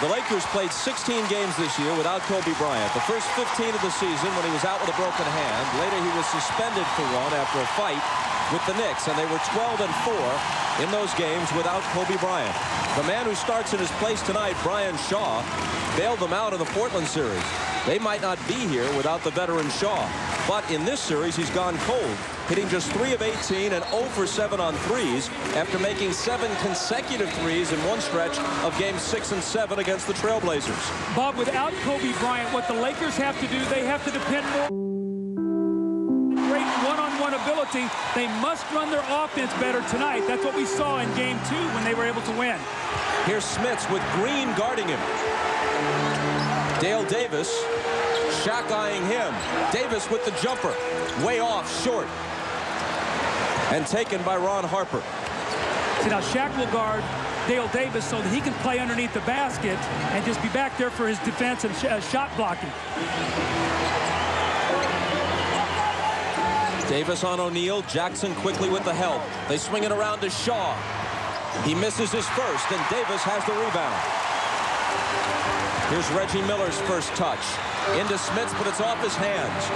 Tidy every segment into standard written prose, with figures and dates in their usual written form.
The Lakers played 16 games this year without Kobe Bryant. The first 15 of the season when he was out with a broken hand. Later he was suspended for one after a fight with the Knicks, and they were 12-4 in those games without Kobe Bryant. The man who starts in his place tonight, Brian Shaw, bailed them out in the Portland series. They might not be here without the veteran Shaw. But in this series, he's gone cold, hitting just 3 of 18 and 0 for 7 on threes after making 7 consecutive threes in one stretch of games 6 and 7 against the Trailblazers. Bob, without Kobe Bryant, what the Lakers have to do, they have to depend more on great one-on-one ability. They must run their offense better tonight. That's what we saw in Game 2 when they were able to win. Here's Smits with Green guarding him. Dale Davis, Shaq eyeing him. Davis with the jumper, way off, short. And taken by Ron Harper. See, now Shaq will guard Dale Davis so that he can play underneath the basket and just be back there for his defense and shot blocking. Davis on O'Neal. Jackson quickly with the help. They swing it around to Shaw. He misses his first, and Davis has the rebound. Here's Reggie Miller's first touch. Into Smits, but it's off his hands.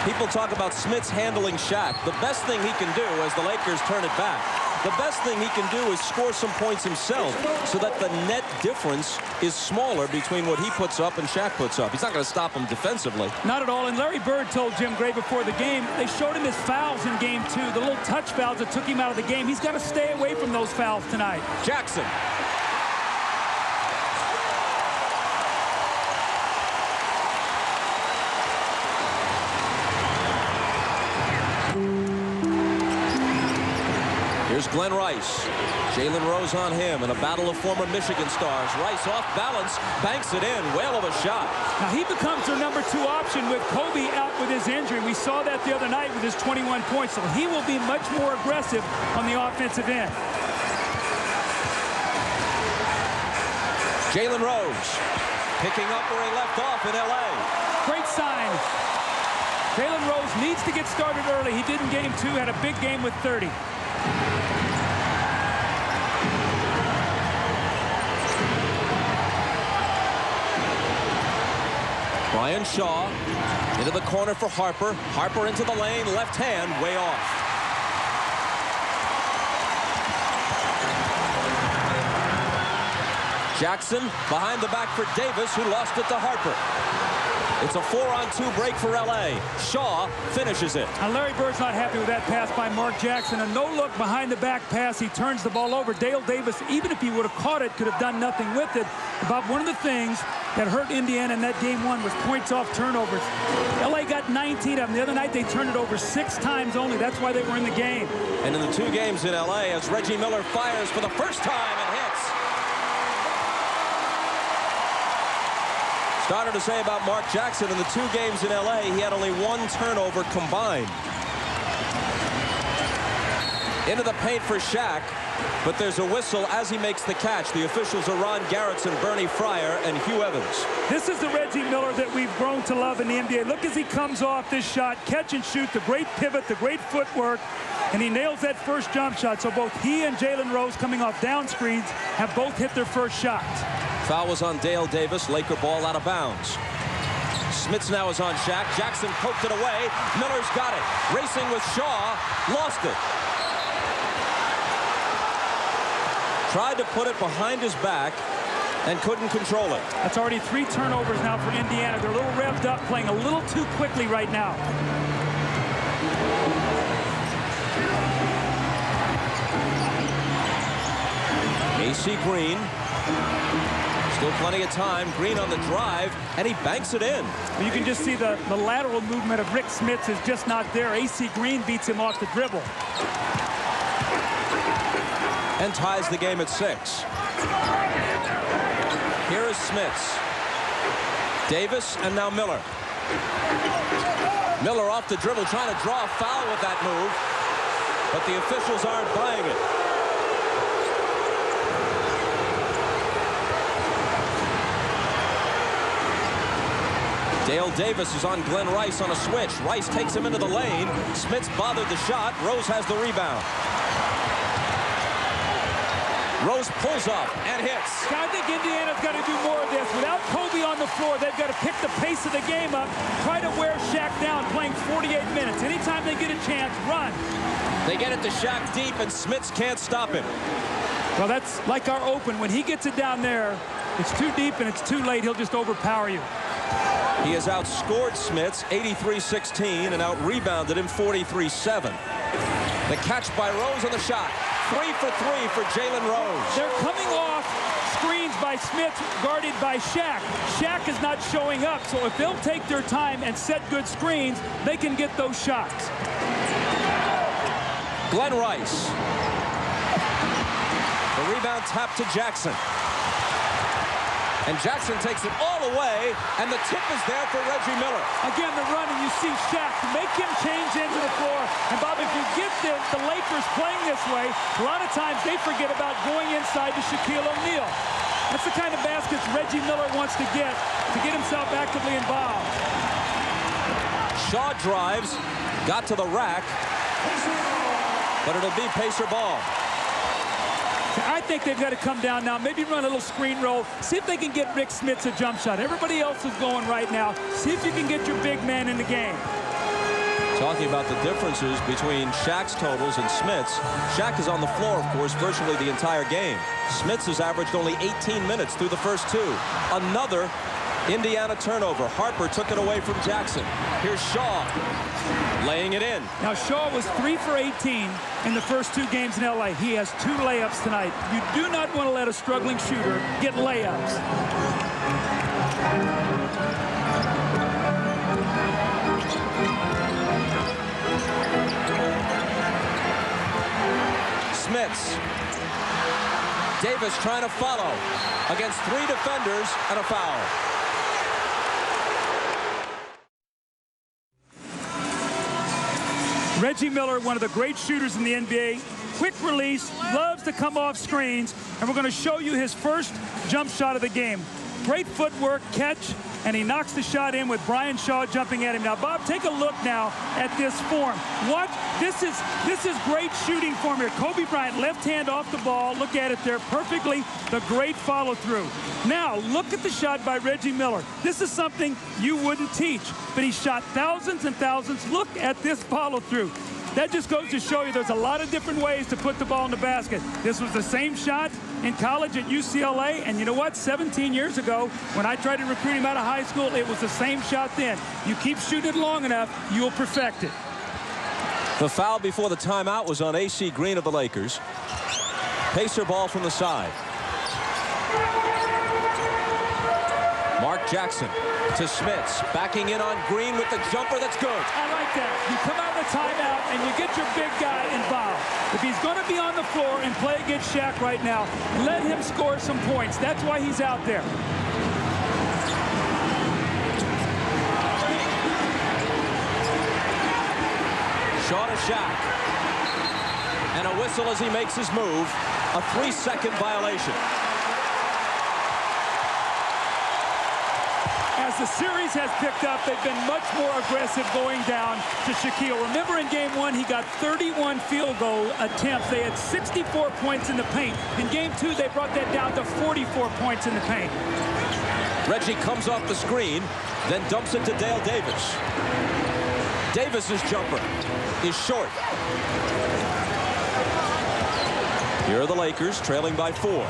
People talk about Smits handling Shaq. The best thing he can do as the Lakers turn it back, the best thing he can do is score some points himself so that the net difference is smaller between what he puts up and Shaq puts up. He's not going to stop him defensively. Not at all. And Larry Bird told Jim Gray before the game, they showed him his fouls in Game 2, the little touch fouls that took him out of the game. He's got to stay away from those fouls tonight. Jackson. Here's Glenn Rice. Jalen Rose on him in a battle of former Michigan stars. Rice off balance, banks it in. Whale of a shot. Now he becomes their number 2 option with Kobe out with his injury. We saw that the other night with his 21 points. So he will be much more aggressive on the offensive end. Jalen Rose picking up where he left off in L.A. Great sign. Jalen Rose needs to get started early. He did in Game 2, had a big game with 30. Brian Shaw into the corner for Harper. Harper into the lane, left hand, way off. Jackson behind the back for Davis, who lost it to Harper. It's a 4-on-2 break for L.A. Shaw finishes it. Now Larry Bird's not happy with that pass by Mark Jackson. A no-look behind-the-back pass. He turns the ball over. Dale Davis, even if he would have caught it, could have done nothing with it. About one of the things that hurt Indiana in that Game 1 was points off turnovers. L.A. got 19 of them. The other night they turned it over 6 times only. That's why they were in the game. And in the 2 games in L.A., as Reggie Miller fires for the first time and hits. Started to say about Mark Jackson in the 2 games in L.A., he had only 1 turnover combined. Into the paint for Shaq, but there's a whistle as he makes the catch. The officials are Ron Garrettson, Bernie Fryer, and Hugh Evans. This is the Reggie Miller that we've grown to love in the NBA. Look as he comes off this shot, catch and shoot, the great pivot, the great footwork, and he nails that first jump shot. So both he and Jalen Rose, coming off down screens, have both hit their first shot. Foul was on Dale Davis. Laker ball out of bounds. Smits now is on Shaq. Jackson poked it away. Miller's got it. Racing with Shaw. Lost it. Tried to put it behind his back and couldn't control it. That's already 3 turnovers now for Indiana. They're a little revved up, playing a little too quickly right now. A.C. Green. Still plenty of time. Green on the drive, and he banks it in. You can just see the lateral movement of Rick Smits is just not there. A.C. Green beats him off the dribble. And ties the game at 6. Here is Smits. Davis, and now Miller. Miller off the dribble, trying to draw a foul with that move, but the officials aren't buying it. Dale Davis is on Glenn Rice on a switch. Rice takes him into the lane. Smits bothered the shot. Rose has the rebound. Rose pulls up and hits. I think Indiana's got to do more of the floor. They've got to pick the pace of the game up, try to wear Shaq down, playing 48 minutes. Anytime they get a chance, run. They get it to Shaq deep, and Smits can't stop him. Well, that's like our open. When he gets it down there, it's too deep and it's too late. He'll just overpower you. He has outscored Smits 83-16 and out-rebounded him 43-7. The catch by Rose on the shot. 3 for 3 for Jalen Rose. They're coming off screens by Smith, guarded by Shaq. Shaq is not showing up, so if they'll take their time and set good screens, they can get those shots. Glenn Rice. The rebound tap to Jackson. And Jackson takes it all away, and the tip is there for Reggie Miller. Again, the run, and you see Shaq make him change into the floor. And, Bob, if you get the Lakers playing this way, a lot of times they forget about going inside to Shaquille O'Neal. That's the kind of baskets Reggie Miller wants to get himself actively involved. Shaw drives, got to the rack, but it'll be Pacer ball. I think they've got to come down now, maybe run a little screen roll, see if they can get Rick Smits a jump shot. Everybody else is going right now. See if you can get your big man in the game. Talking about the differences between Shaq's totals and Smits, Shaq is on the floor, of course, virtually the entire game. Smits has averaged only 18 minutes through the first two. Another Indiana turnover. Harper took it away from Jackson. Here's Shaw laying it in. Now, Shaw was 3 for 18 in the first two games in L.A. He has 2 layups tonight. You do not want to let a struggling shooter get layups. Smits. Davis trying to follow against 3 defenders and a foul. Reggie Miller, one of the great shooters in the NBA. Quick release, loves to come off screens, and we're going to show you his first jump shot of the game. Great footwork, catch, and he knocks the shot in with Brian Shaw jumping at him. Now, Bob, take a look now at this form. Watch, this is great shooting form here. Kobe Bryant, left hand off the ball. Look at it there perfectly. The great follow through. Now, look at the shot by Reggie Miller. This is something you wouldn't teach, but he shot thousands and thousands. Look at this follow through. That just goes to show you there's a lot of different ways to put the ball in the basket. This was the same shot in college at UCLA, and you know what? 17 years ago, when I tried to recruit him out of high school, it was the same shot then. You keep shooting it long enough, you'll perfect it. The foul before the timeout was on AC Green of the Lakers. Pacer ball from the side. Mark Jackson to Smits, backing in on Green with the jumper. That's good. I like that. You come out of the timeout and you get your big guy involved. If he's going to be on the floor and play against Shaq right now, let him score some points. That's why he's out there. Shaw to Shaq. And a whistle as he makes his move. A 3-second violation. As the series has picked up, they've been much more aggressive going down to Shaquille. Remember in game 1, he got 31 field goal attempts. They had 64 points in the paint. In game 2, they brought that down to 44 points in the paint. Reggie comes off the screen, then dumps it to Dale Davis. Davis's jumper is short. Here are the Lakers trailing by 4.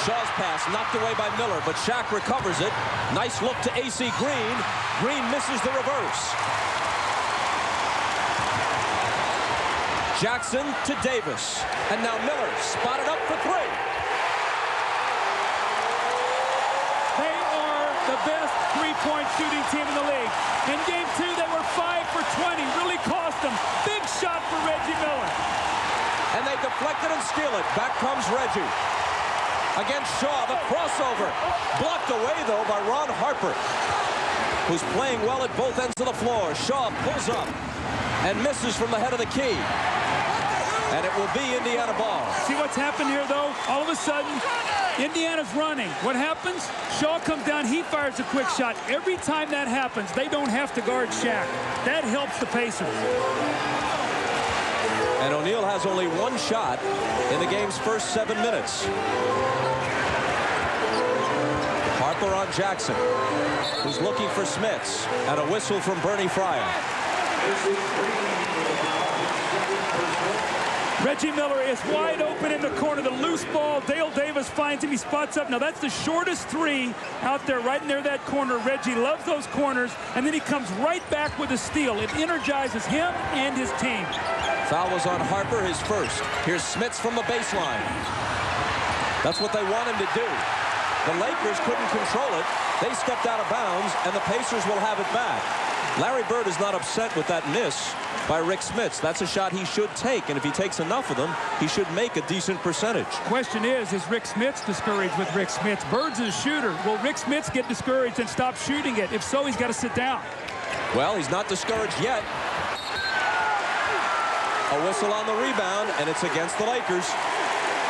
Shaw's pass knocked away by Miller, but Shaq recovers it. Nice look to AC Green. Green misses the reverse. Jackson to Davis. And now Miller spotted up for 3. They are the best three-point shooting team in the league. In game 2, they were 5 for 20. Really cost them. Big shot for Reggie Miller. And they deflect it and steal it. Back comes Reggie. Against Shaw, the crossover. Blocked away, though, by Ron Harper, who's playing well at both ends of the floor. Shaw pulls up and misses from the head of the key. And it will be Indiana ball. See what's happened here, though? All of a sudden, Indiana's running. What happens? Shaw comes down, he fires a quick shot. Every time that happens, they don't have to guard Shaq. That helps the Pacers. And O'Neal has only 1 shot in the game's first 7 minutes. Harper on on Jackson, who's looking for Smits, and a whistle from Bernie Fryer. Reggie Miller is wide open in the corner. The loose ball. Dale Davis finds him. He spots up. Now, that's the shortest three out there right near that corner. Reggie loves those corners, and then he comes right back with a steal. It energizes him and his team. Foul was on Harper, his first. Here's Smits from the baseline. That's what they want him to do. The Lakers couldn't control it. They stepped out of bounds, and the Pacers will have it back. Larry Bird is not upset with that miss by Rick Smits. That's a shot he should take, and if he takes enough of them, he should make a decent percentage. Question is Rick Smits discouraged with Rick Smits? Bird's a shooter. Will Rick Smits get discouraged and stop shooting it? If so, he's got to sit down. Well, he's not discouraged yet. A whistle on the rebound, and it's against the Lakers.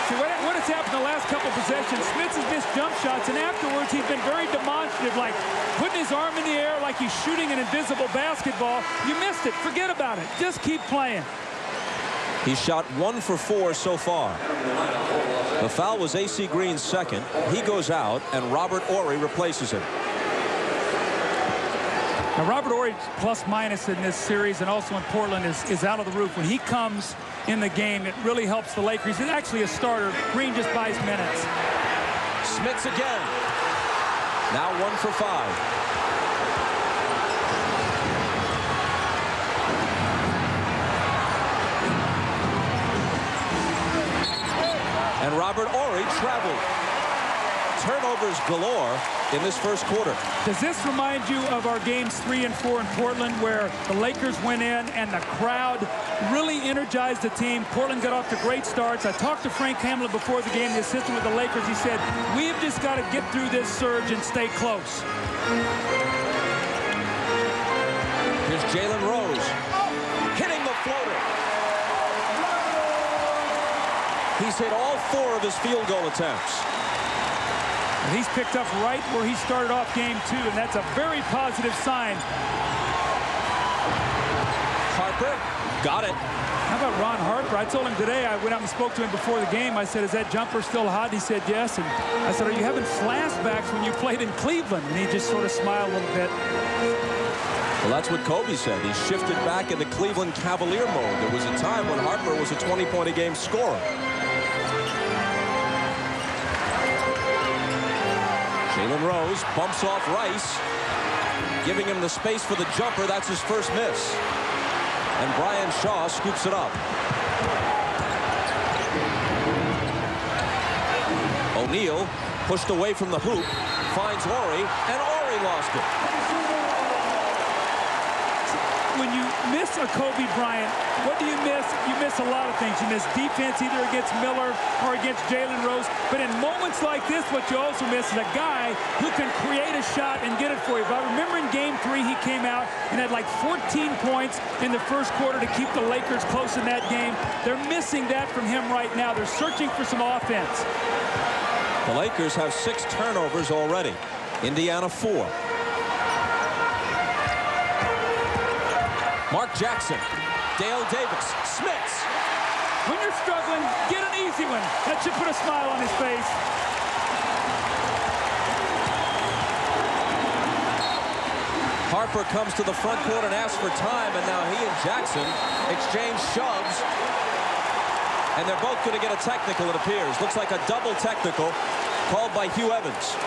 See, what has happened the last couple of possessions, Smits has missed jump shots, and afterwards he's been very demonstrative, like putting his arm in the air like he's shooting an invisible basketball. You missed it. Forget about it. Just keep playing. He's shot 1 for 4 so far. The foul was A.C. Green's second. He goes out, and Robert Horry replaces him. Now, Robert Horry plus-minus in this series and also in Portland is out of the roof. When he comes in the game, it really helps the Lakers. He's actually a starter. Green just buys minutes. Smits again. Now 1 for 5. And Robert Horry traveled. Turnovers galore in this first quarter. Does this remind you of our games 3 and 4 in Portland, where the Lakers went in and the crowd really energized the team? Portland got off to great starts. I talked to Frank Hamlin before the game, the assistant with the Lakers. He said, we have just got to get through this surge and stay close. Here's Jalen Rose hitting the floater. He's hit all 4 of his field goal attempts. And he's picked up right where he started off game 2, and that's a very positive sign. Harper got it. How about Ron Harper? I told him today, I went out and spoke to him before the game. I said, is that jumper still hot? He said, yes. And I said, are you having flashbacks when you played in Cleveland? And he just sort of smiled a little bit. Well, that's what Kobe said. He shifted back into Cleveland Cavalier mode. There was a time when Harper was a 20-point-a-game scorer. Jalen Rose bumps off Rice, giving him the space for the jumper. That's his first miss. And Brian Shaw scoops it up. O'Neal pushed away from the hoop, finds Horry, and Horry lost it. When you miss a Kobe Bryant, what do you miss? You miss a lot of things. You miss defense either against Miller or against Jalen Rose. But in moments like this, what you also miss is a guy who can create a shot and get it for you. But I remember in game 3, he came out and had like 14 points in the first quarter to keep the Lakers close in that game. They're missing that from him right now. They're searching for some offense. The Lakers have 6 turnovers already. Indiana 4. Mark Jackson, Dale Davis, Smits. When you're struggling, get an easy one. That should put a smile on his face. Harper comes to the front court and asks for time, and now he and Jackson exchange shoves. And they're both going to get a technical, it appears. Looks like a double technical called by Hugh Evans.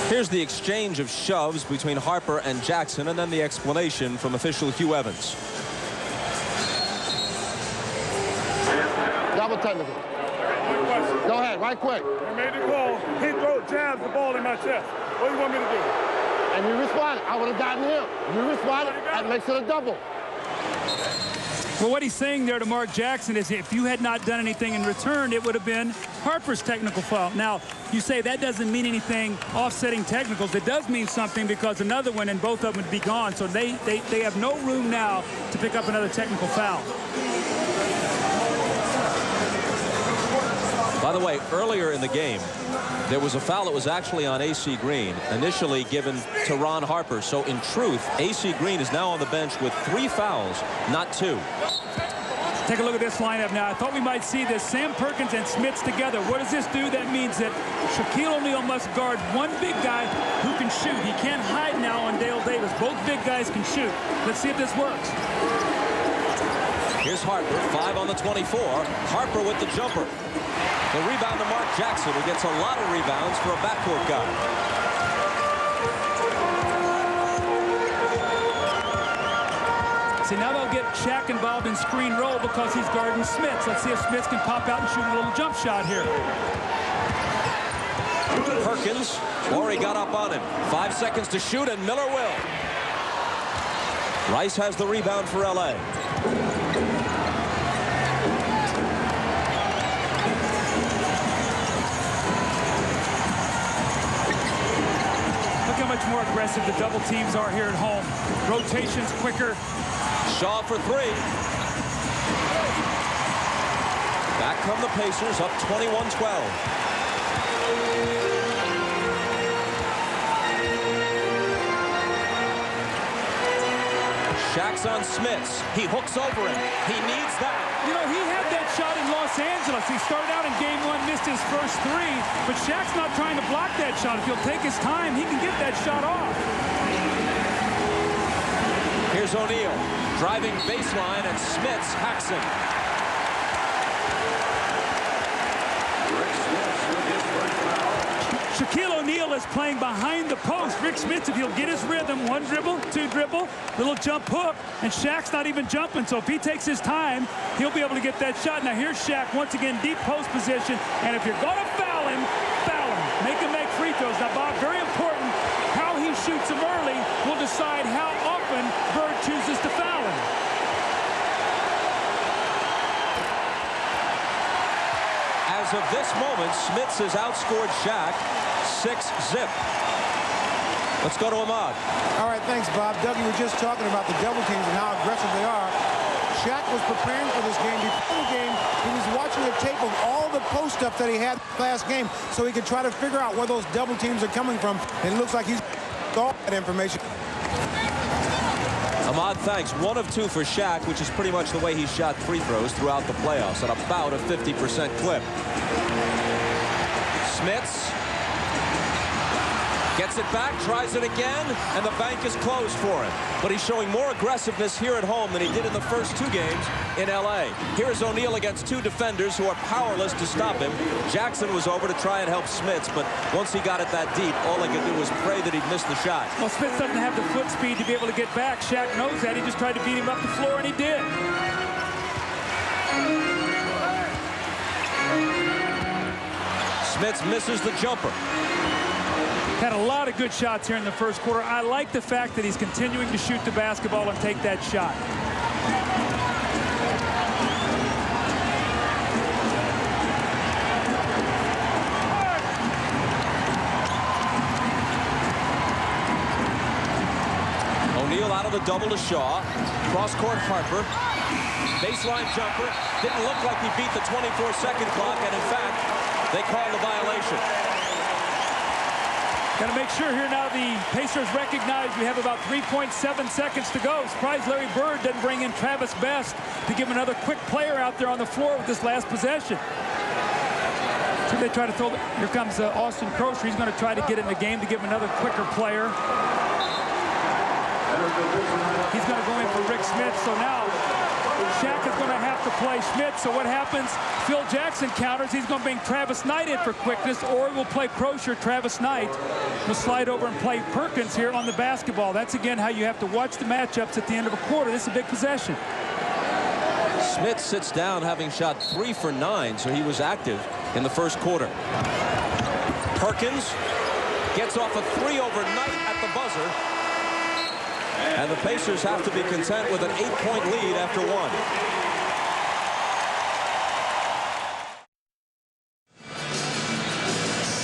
Here's the exchange of shoves between Harper and Jackson, and then the explanation from official Hugh Evans. Double technical. Go ahead, right quick. I made the call. He jabs the ball in my chest. What do you want me to do? And you responded. I would have gotten him. You responded. That makes it a double. Well, what he's saying there to Mark Jackson is if you had not done anything in return, it would have been Harper's technical foul. Now, you say that doesn't mean anything, offsetting technicals. It does mean something because another one and both of them would be gone. So they have no room now to pick up another technical foul. By the way, earlier in the game, There was a foul that was actually on A.C. Green, initially given to Ron Harper. So in truth, A.C. Green is now on the bench with 3 fouls, not 2. Take a look at this lineup now. I thought we might see this Sam Perkins and Smits together. What does this do? That means that Shaquille O'Neal must guard one big guy who can shoot. He can't hide now on Dale Davis. Both big guys can shoot. Let's see if this works. Here's Harper, 5 on the 24. Harper with the jumper. The rebound to Mark Jackson, who gets a lot of rebounds for a backcourt guy. See, now they'll get Shaq involved in screen roll because he's guarding Smits. Let's see if Smits can pop out and shoot a little jump shot here. Perkins, Laurie got up on him. 5 seconds to shoot, and Miller will. Rice has the rebound for L.A. Look how much more aggressive the double teams are here at home. Rotations quicker. Shaw for 3. Back come the Pacers, up 21-12. Shaq's on Smits. He hooks over him. He needs that. You know, he had that shot in Los Angeles. He started out in game 1, missed his first 3, but Shaq's not trying to block that shot. If he'll take his time, he can get that shot off. Here's O'Neal, driving baseline, and Smits hacks him. Shaquille O'Neal is playing behind the post. Rick Smits, if he'll get his rhythm, 1 dribble, 2 dribble, little jump hook, and Shaq's not even jumping. So if he takes his time, he'll be able to get that shot. Now here's Shaq once again, deep post position, and if you're going to foul him, make him make free throws. Now, Bob, very important, how he shoots them early will decide how often Bird chooses to foul him. As of this moment, Smits has outscored Shaq 6-zip. Let's go to Ahmad. All right, thanks, Bob. W was just talking about the double teams and how aggressive they are. Shaq was preparing for this game. Before the game, he was watching a tape of all the post stuff that he had last game so he could try to figure out where those double teams are coming from. And it looks like he's all that information. Ahmad, thanks. 1 of 2 for Shaq, which is pretty much the way he shot free throws throughout the playoffs at about a 50% clip. Smits gets it back, tries it again, and the bank is closed for him. But he's showing more aggressiveness here at home than he did in the first 2 games in L.A. Here's O'Neal against 2 defenders who are powerless to stop him. Jackson was over to try and help Smits, but once he got it that deep, all he could do was pray that he'd miss the shot. Well, Smits doesn't have the foot speed to be able to get back. Shaq knows that. He just tried to beat him up the floor, and he did. Smits misses the jumper. Had a lot of good shots here in the first quarter. I like the fact that he's continuing to shoot the basketball and take that shot. O'Neal out of the double to Shaw. Cross-court Harper. Baseline jumper. Didn't look like he beat the 24-second clock, and in fact, they call the violation. Got to make sure here now the Pacers recognize we have about 3.7 seconds to go. Surprised Larry Bird didn't bring in Travis Best to give another quick player out there on the floor with this last possession. So they try to throw. Here comes Austin Crocer. He's going to try to get in the game to give another quicker player. He's going to go in for Rick Smits. So now Shaq is going to have to play Smits. So what happens? Phil Jackson counters. He's going to bring Travis Knight in for quickness, or we'll play Crocer. Travis Knight will slide over and play Perkins here on the basketball. That's, again, how you have to watch the matchups at the end of a quarter. This is a big possession. Smits sits down having shot 3 for 9, so he was active in the first quarter. Perkins gets off a 3 overnight at the buzzer. And the Pacers have to be content with an 8-point lead after 1.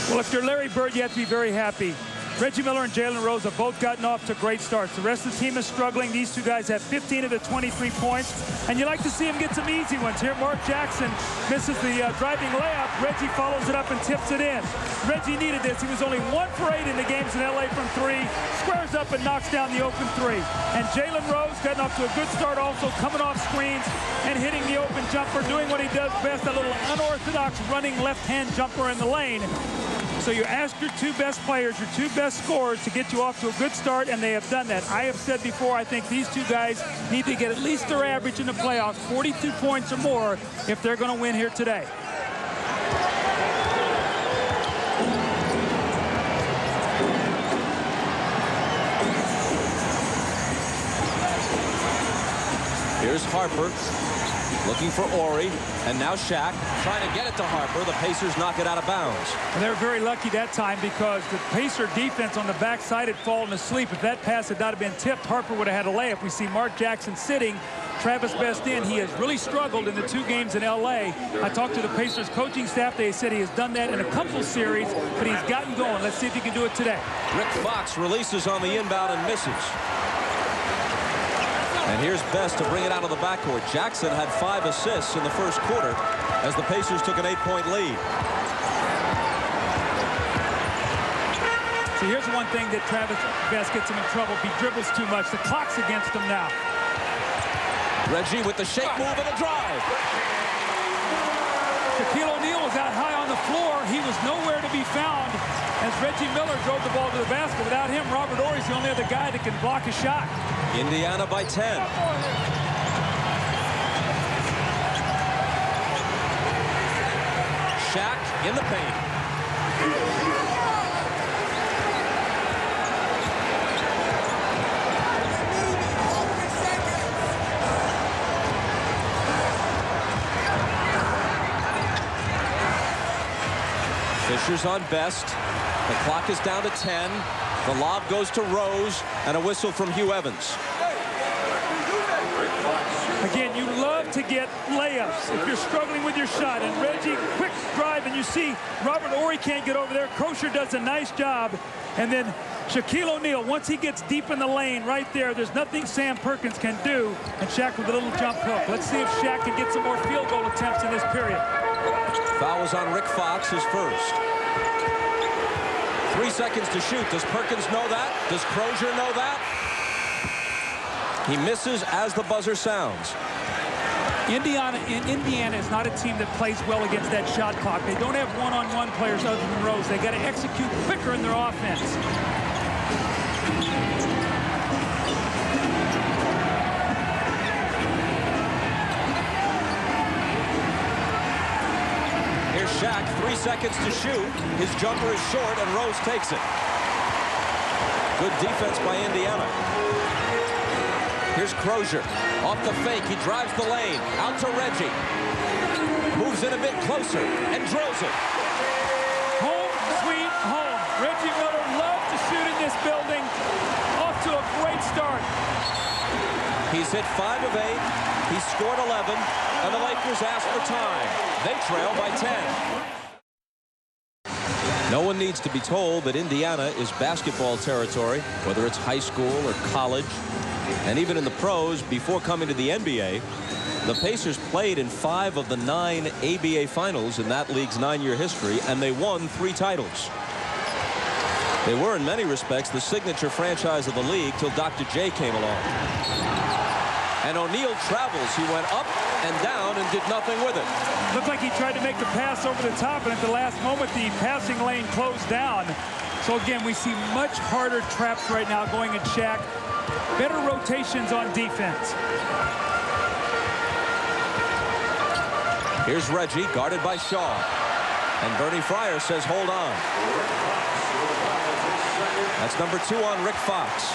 Well, if you're Larry Bird, you have to be very happy. Reggie Miller and Jalen Rose have both gotten off to great starts. The rest of the team is struggling. These two guys have 15 of the 23 points, and you like to see them get some easy ones. Here, Mark Jackson misses the driving layup. Reggie follows it up and tips it in. Reggie needed this. He was only 1 for 8 in the games in LA from 3. Squares up and knocks down the open 3. And Jalen Rose getting off to a good start also, coming off screens and hitting the open jumper, doing what he does best, a little unorthodox running left-hand jumper in the lane. So you ask your two best players, your two best scorers to get you off to a good start, and they have done that. I have said before, I think these two guys need to get at least their average in the playoffs, 42 points or more, if they're going to win here today. Here's Harper looking for Ori, and now Shaq trying to get it to Harper. The Pacers knock it out of bounds. And they're very lucky that time because the Pacer defense on the backside had fallen asleep. If that pass had not been tipped, Harper would have had a layup. We see Mark Jackson sitting, Travis Best in. He has really struggled in the 2 games in LA. I talked to the Pacers coaching staff. They said he has done that in a couple series, but he's gotten going. Let's see if he can do it today. Rick Fox releases on the inbound and misses. And here's Best to bring it out of the backcourt. Jackson had 5 assists in the first quarter as the Pacers took an 8-point lead. See, here's one thing that Travis Best gets him in trouble. If he dribbles too much, the clock's against him now. Reggie with the shake move and a drive. Shaquille O'Neal was out high on the floor. He was nowhere to be found as Reggie Miller drove the ball to the basket. Without him, Robert Horry's the only other guy that can block a shot. Indiana by 10. Shaq in the paint. Fisher's on Best. The clock is down to 10. The lob goes to Rose, and a whistle from Hugh Evans. Again, you love to get layups if you're struggling with your shot. And Reggie, quick drive, and you see Robert Horry can't get over there. Crozier does a nice job. And then Shaquille O'Neal, once he gets deep in the lane right there, there's nothing Sam Perkins can do. And Shaq with a little jump hook. Let's see if Shaq can get some more field goal attempts in this period. Foul is on Rick Fox, his first. 3 seconds to shoot. Does Perkins know that? Does Crozier know that? He misses as the buzzer sounds. Indiana is not a team that plays well against that shot clock. They don't have one-on-one players other than Rose. They got to execute quicker in their offense. Here's Shaq, 3 seconds to shoot. His jumper is short, and Rose takes it. Good defense by Indiana. Here's Crozier. Off the fake, he drives the lane. Out to Reggie. Moves in a bit closer and drills it. Home, sweet home. Reggie Miller loves to shoot in this building. Off to a great start. He's hit 5 of 8. He scored 11, and the Lakers ask for time. They trail by 10. No one needs to be told that Indiana is basketball territory, whether it's high school or college, and even in the pros before coming to the NBA. The Pacers played in 5 of the 9 ABA finals in that league's 9-year history, and they won 3 titles. They were, in many respects, the signature franchise of the league till Dr. J came along. And O'Neal travels. He went up and down and did nothing with it. Looked like he tried to make the pass over the top, and at the last moment, the passing lane closed down. So again, we see much harder traps right now going at Shaq. Better rotations on defense. Here's Reggie, guarded by Shaw. And Bernie Fryer says, hold on. That's number 2 on Rick Fox.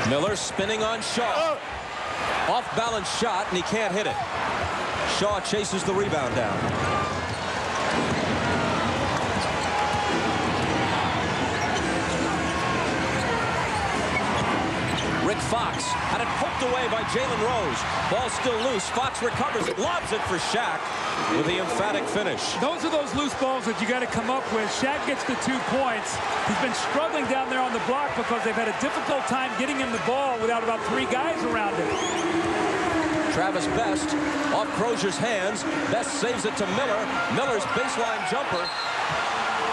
Miller spinning on Shaw. Off-balance shot, and he can't hit it. Shaw chases the rebound down. Rick Fox had it poked away by Jalen Rose. Ball still loose. Fox recovers it, lobs it for Shaq with the emphatic finish. Those are those loose balls that you got to come up with. Shaq gets the 2 points. He's been struggling down there on the block because they've had a difficult time getting him the ball without about 3 guys around him. Travis Best off Crozier's hands. Best saves it to Miller. Miller's baseline jumper.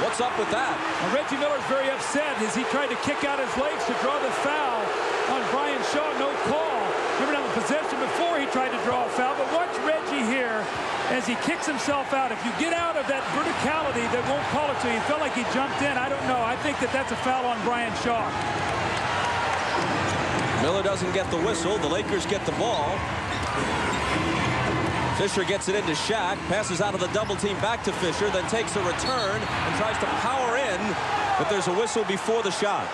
What's up with that? Well, Reggie Miller's very upset as he tried to kick out his legs to draw the foul on Brian Shaw. No call. Remember on the possession before he tried to draw a foul. But watch Reggie here as he kicks himself out. If you get out of that verticality, they won't call it to you. He felt like he jumped in. I don't know. I think that that's a foul on Brian Shaw. Miller doesn't get the whistle. The Lakers get the ball. Fisher gets it into Shaq, passes out of the double team back to Fisher, then takes a return and tries to power in, but there's a whistle before the shot.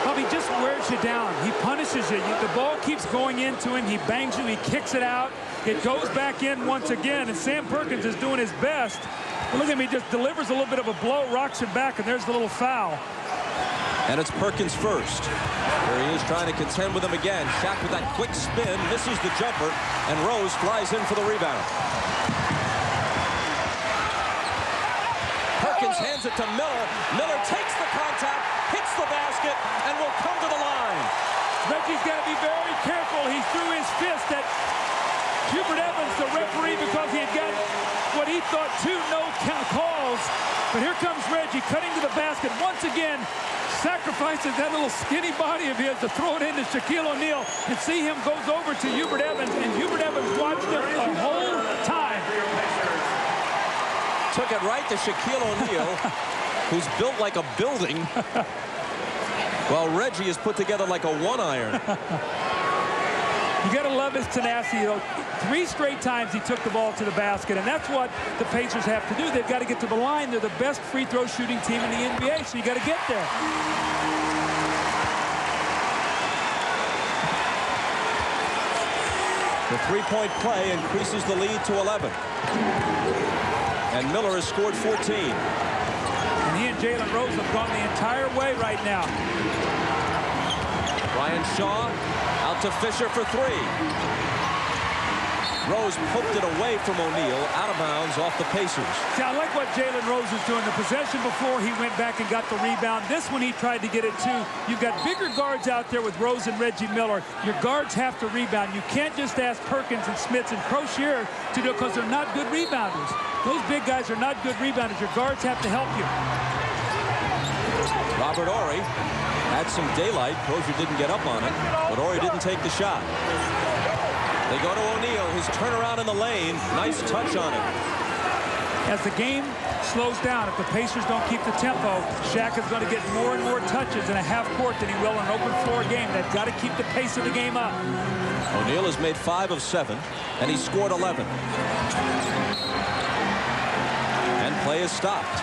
Well, he just wears you down. He punishes you. The ball keeps going into him. He bangs you. He kicks it out. It goes back in once again, and Sam Perkins is doing his best. Look at him. He just delivers a little bit of a blow, rocks it back, and there's the little foul. And it's Perkins first. Here he is trying to contend with him again. Shaq with that quick spin, misses the jumper, and Rose flies in for the rebound. Perkins hands it to Miller. Miller takes the contact, hits the basket, and will come to the line. Reggie's got to be very careful. He threw his fist at Hubert Evans, the referee, because he had got what he thought 2 no-count calls. But here comes Reggie cutting to the basket once again. Sacrifices that little skinny body of his to throw it into Shaquille O'Neal, and see him goes over to Hubert Evans, and Hubert Evans watched him the whole time. Took it right to Shaquille O'Neal, who's built like a building, while Reggie is put together like a 1-iron. You got to love his tenacity. 3 straight times he took the ball to the basket, and that's what the Pacers have to do. They've got to get to the line. They're the best free throw shooting team in the NBA, so you got to get there. The 3-point play increases the lead to 11. And Miller has scored 14. And he and Jalen Rose have gone the entire way right now. Brian Shaw out to Fisher for 3. Rose poked it away from O'Neal, out of bounds off the Pacers. See, I like what Jalen Rose is doing. The possession before, he went back and got the rebound. This one, he tried to get it too. You've got bigger guards out there with Rose and Reggie Miller. Your guards have to rebound. You can't just ask Perkins and Smits and Crocier to do it because they're not good rebounders. Those big guys are not good rebounders. Your guards have to help you. Robert Horry had some daylight. Crocier didn't get up on it, but Horry didn't take the shot. They go to O'Neal, his turnaround in the lane. Nice touch on him. As the game slows down, if the Pacers don't keep the tempo, Shaq is going to get more and more touches in a half court than he will in an open floor game. They've got to keep the pace of the game up. O'Neal has made 5 of 7, and he scored 11. And play is stopped.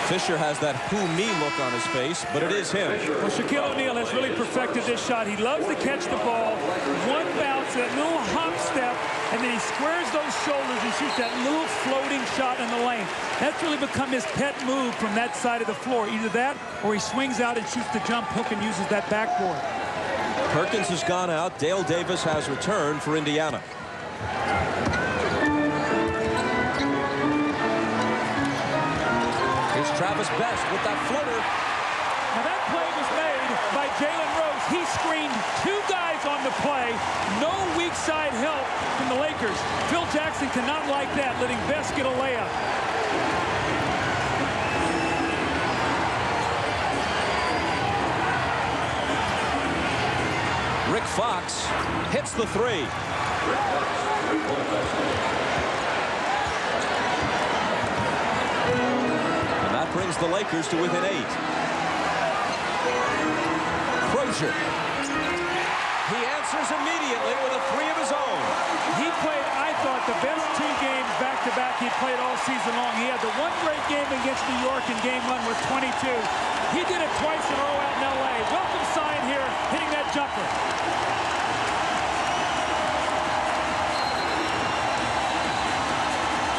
Fisher has that who me look on his face, but it is him. Well, Shaquille O'Neal has really perfected this shot. He loves to catch the ball, one bounce, that little hop step, and then he squares those shoulders and shoots that little floating shot in the lane. That's really become his pet move from that side of the floor. Either that, or he swings out and shoots the jump hook and uses that backboard. Perkins has gone out. Dale Davis has returned for Indiana. Travis Best with that floater. Now that play was made by Jalen Rose. He screened 2 guys on the play. No weak side help from the Lakers. Phil Jackson cannot like that, letting Best get a layup. Rick Fox hits the 3. Brings the Lakers to within 8. Crocier. He answers immediately with a 3 of his own. He played, I thought, the best 2 games back-to-back he played all season long. He had the one great game against New York in game 1 with 22. He did it twice in a row out in L.A. Welcome sign here, hitting that jumper.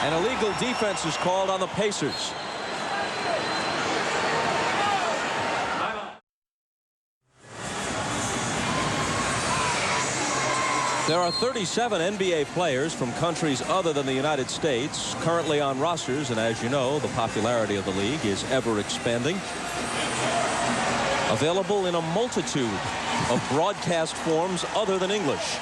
An illegal defense is called on the Pacers. There are 37 NBA players from countries other than the United States currently on rosters, and as you know, the popularity of the league is ever expanding. Available in a multitude of broadcast forms other than English.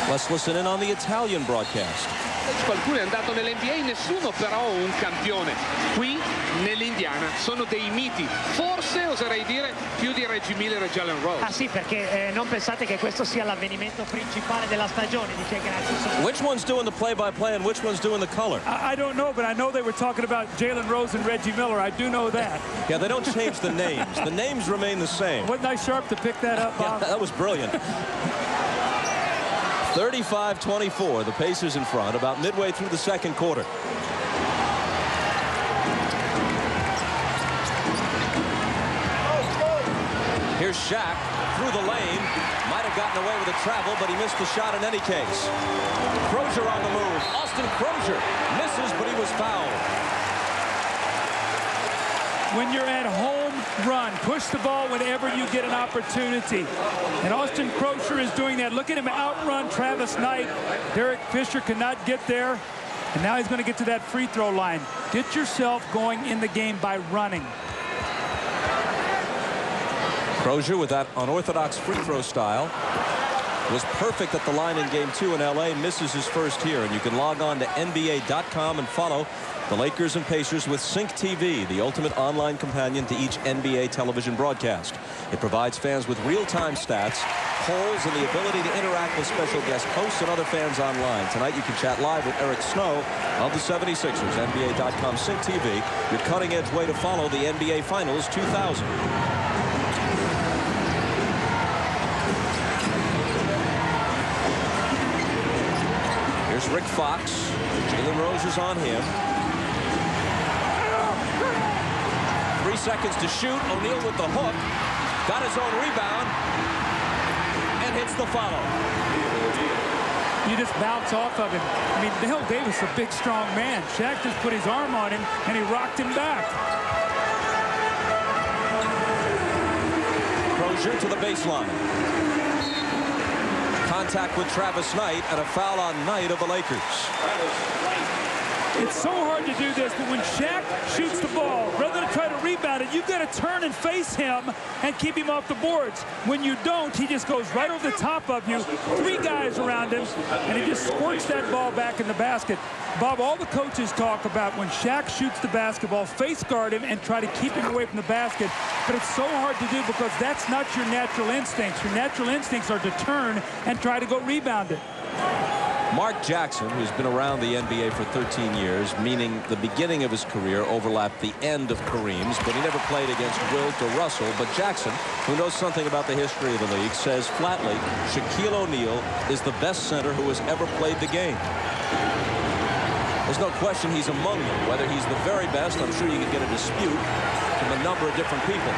Let's listen in on the Italian broadcast. Qualcuno è andato nell'NBA, nessuno però un campione. Qui nell'Indiana sono dei miti, forse oserei dire più di Reggie Miller e Jalen Rose. Ah sì, perché non pensate che questo sia l'avvenimento principale della stagione, dice grazie. Which one's doing the play-by-play and which one's doing the color? I don't know, but I know they were talking about Jalen Rose and Reggie Miller. I do know that. Yeah, they don't change the names. The names remain the same. Wasn't I sharp to pick that up, Bob? Yeah, that was brilliant. 35-24, the Pacers in front, about midway through the second quarter. Here's Shaq through the lane. Might have gotten away with a travel, but he missed the shot in any case. Crozier on the move. Austin Crozier misses, but he was fouled. When you're at home, run. Push the ball whenever you get an opportunity. And Austin Crozier is doing that. Look at him outrun Travis Knight. Derek Fisher cannot get there. And now he's going to get to that free throw line. Get yourself going in the game by running. Crozier with that unorthodox free throw style was perfect at the line in game 2 in LA. Misses his first here. And you can log on to NBA.com and follow the Lakers and Pacers with Sync TV, the ultimate online companion to each NBA television broadcast. It provides fans with real-time stats, polls, and the ability to interact with special guest hosts and other fans online. Tonight you can chat live with Eric Snow of the 76ers. NBA.com Sync TV, your cutting-edge way to follow the NBA Finals 2000. Here's Rick Fox. Jalen Rose is on him. 3 seconds to shoot. O'Neal with the hook. Got his own rebound. And hits the follow. You just bounce off of him. I mean, Dale Davis, a big, strong man. Shaq just put his arm on him, and he rocked him back. Crozier to the baseline. Contact with Travis Knight and a foul on Knight of the Lakers. It's so hard to do this, but when Shaq shoots the ball, rather than try to rebound it, you've got to turn and face him and keep him off the boards. When you don't, he just goes right over the top of you, 3 guys around him, and he just squirts that ball back in the basket. Bob, all the coaches talk about when Shaq shoots the basketball, face guard him and try to keep him away from the basket. But it's so hard to do because that's not your natural instincts. Your natural instincts are to turn and try to go rebound it. Mark Jackson, who's been around the NBA for 13 years, meaning the beginning of his career overlapped the end of Kareem's, but he never played against Wilt or Russell. But Jackson, who knows something about the history of the league, says flatly Shaquille O'Neal is the best center who has ever played the game. There's no question he's among them. Whether he's the very best, I'm sure you could get a dispute from a number of different people.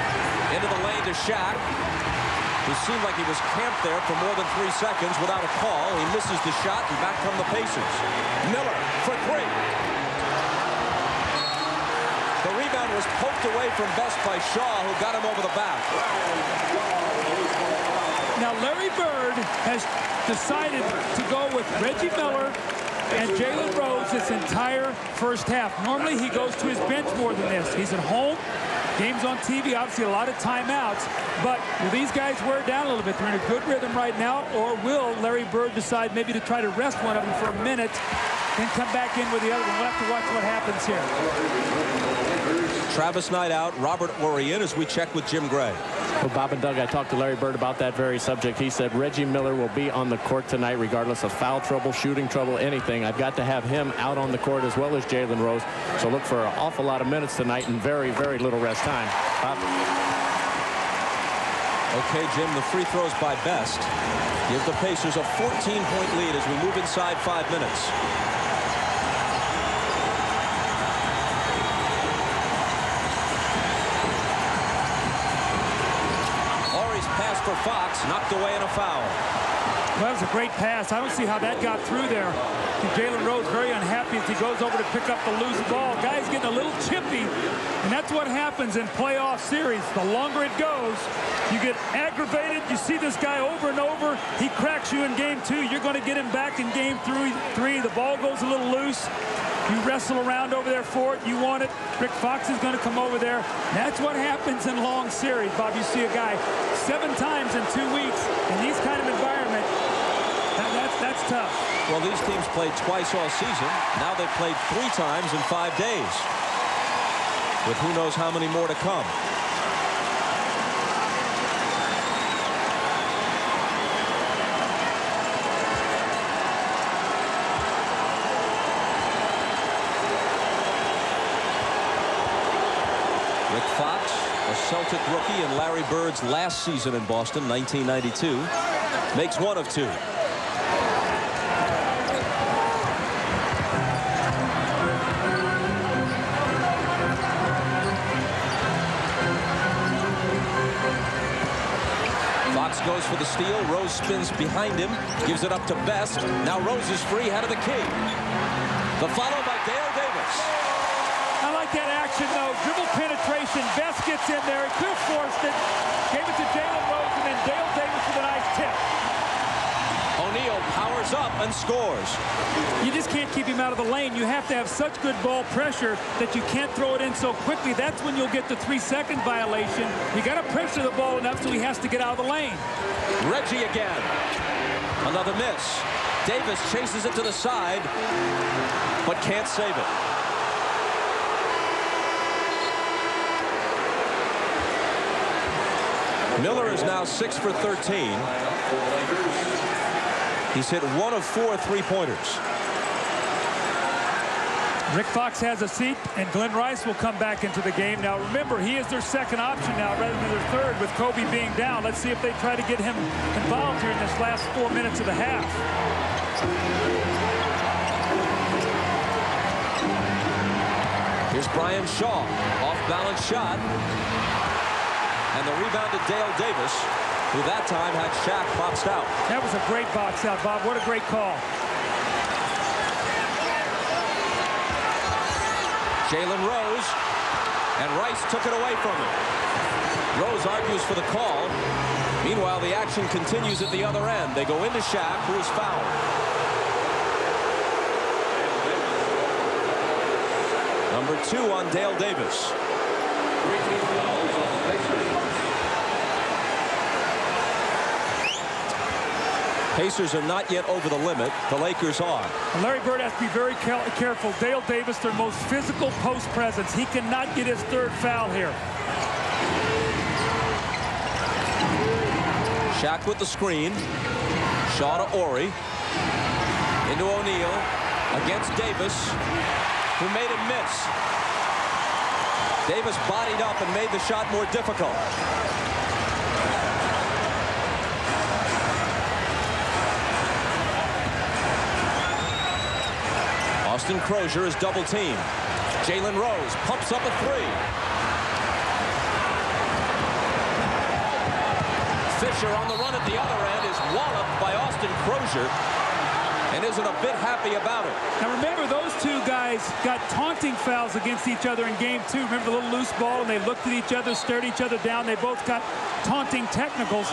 Into the lane to Shaq, who seemed like he was camped there for more than 3 seconds without a call. He misses the shot, and back come the Pacers. Miller for 3. The rebound was poked away from Best by Shaw, who got him over the back. Now, Larry Bird has decided to go with Reggie Miller and Jalen Rose this entire first half. Normally, he goes to his bench more than this. He's at home. Games on TV, obviously a lot of timeouts, but will these guys wear down a little bit? They're in a good rhythm right now, or will Larry Bird decide maybe to try to rest one of them for a minute, then come back in with the other one? We'll have to watch what happens here. Travis Knight out, Robert Horry in as we check with Jim Gray. Well, Bob and Doug, I talked to Larry Bird about that very subject. He said Reggie Miller will be on the court tonight regardless of foul trouble, shooting trouble, anything. I've got to have him out on the court as well as Jalen Rose. So look for an awful lot of minutes tonight and very, very little rest time. Bob? Okay, Jim, the free throws by Best give the Pacers a 14-point lead as we move inside 5 minutes. Horry's pass for Fox, knocked away in a foul. Well, that was a great pass. I don't see how that got through there. And Jalen Rose very unhappy as he goes over to pick up the loose ball. Guy's getting a little chippy, and that's what happens in playoff series. The longer it goes, you get aggravated. You see this guy over and over. He cracks you in game 2. You're going to get him back in game 3. The ball goes a little loose. You wrestle around over there for it. You want it. Rick Fox is going to come over there. That's what happens in long series, Bob. You see a guy 7 times in 2 weeks in these kind of environment. That's tough. Well, these teams played twice all season. Now they've played 3 times in 5 days, with who knows how many more to come. Rick Fox, a Celtic rookie in Larry Bird's last season in Boston, 1992, makes 1 of 2. Fox goes for the steal. Rose spins behind him, gives it up to Best. Now Rose is free, head of the key. The follow by Dale Davis. I like that action, though. Dribble penetration. Best gets in there. He could have forced it. Gave it to Jalen Rose, and then Dale Davis with a nice tip. O'Neal powers up and scores. You just can't keep him out of the lane. You have to have such good ball pressure that you can't throw it in so quickly. That's when you'll get the 3-second violation. You got to pressure the ball enough so he has to get out of the lane. Reggie again. Another miss. Davis chases it to the side, but can't save it. Miller is now 6 for 13. He's hit 1 of 4 3-pointers. Rick Fox has a seat, and Glenn Rice will come back into the game. Now, remember, he is their second option now rather than their third with Kobe being down. Let's see if they try to get him involved here in this last 4 minutes of the half. Here's Brian Shaw. Off-balance shot. And the rebound to Dale Davis, who that time had Shaq boxed out. That was a great box out, Bob. What a great call. Jalen Rose, and Rice took it away from him. Rose argues for the call. Meanwhile, the action continues at the other end. They go into Shaq, who is fouled. Number 2 on Dale Davis. Pacers are not yet over the limit. The Lakers are. And Larry Bird has to be very careful. Dale Davis, their most physical post presence. He cannot get his 3rd foul here. Shaq with the screen. Shaw to Ori. Into O'Neal. Against Davis, who made him miss. Davis bodied up and made the shot more difficult. Austin Crozier is double teamed. Jalen Rose pumps up a 3. Fisher on the run at the other end is walloped by Austin Crozier and isn't a bit happy about it. Now remember, those 2 guys got taunting fouls against each other in game 2. Remember the little loose ball, and they looked at each other, stared each other down. They both got taunting technicals.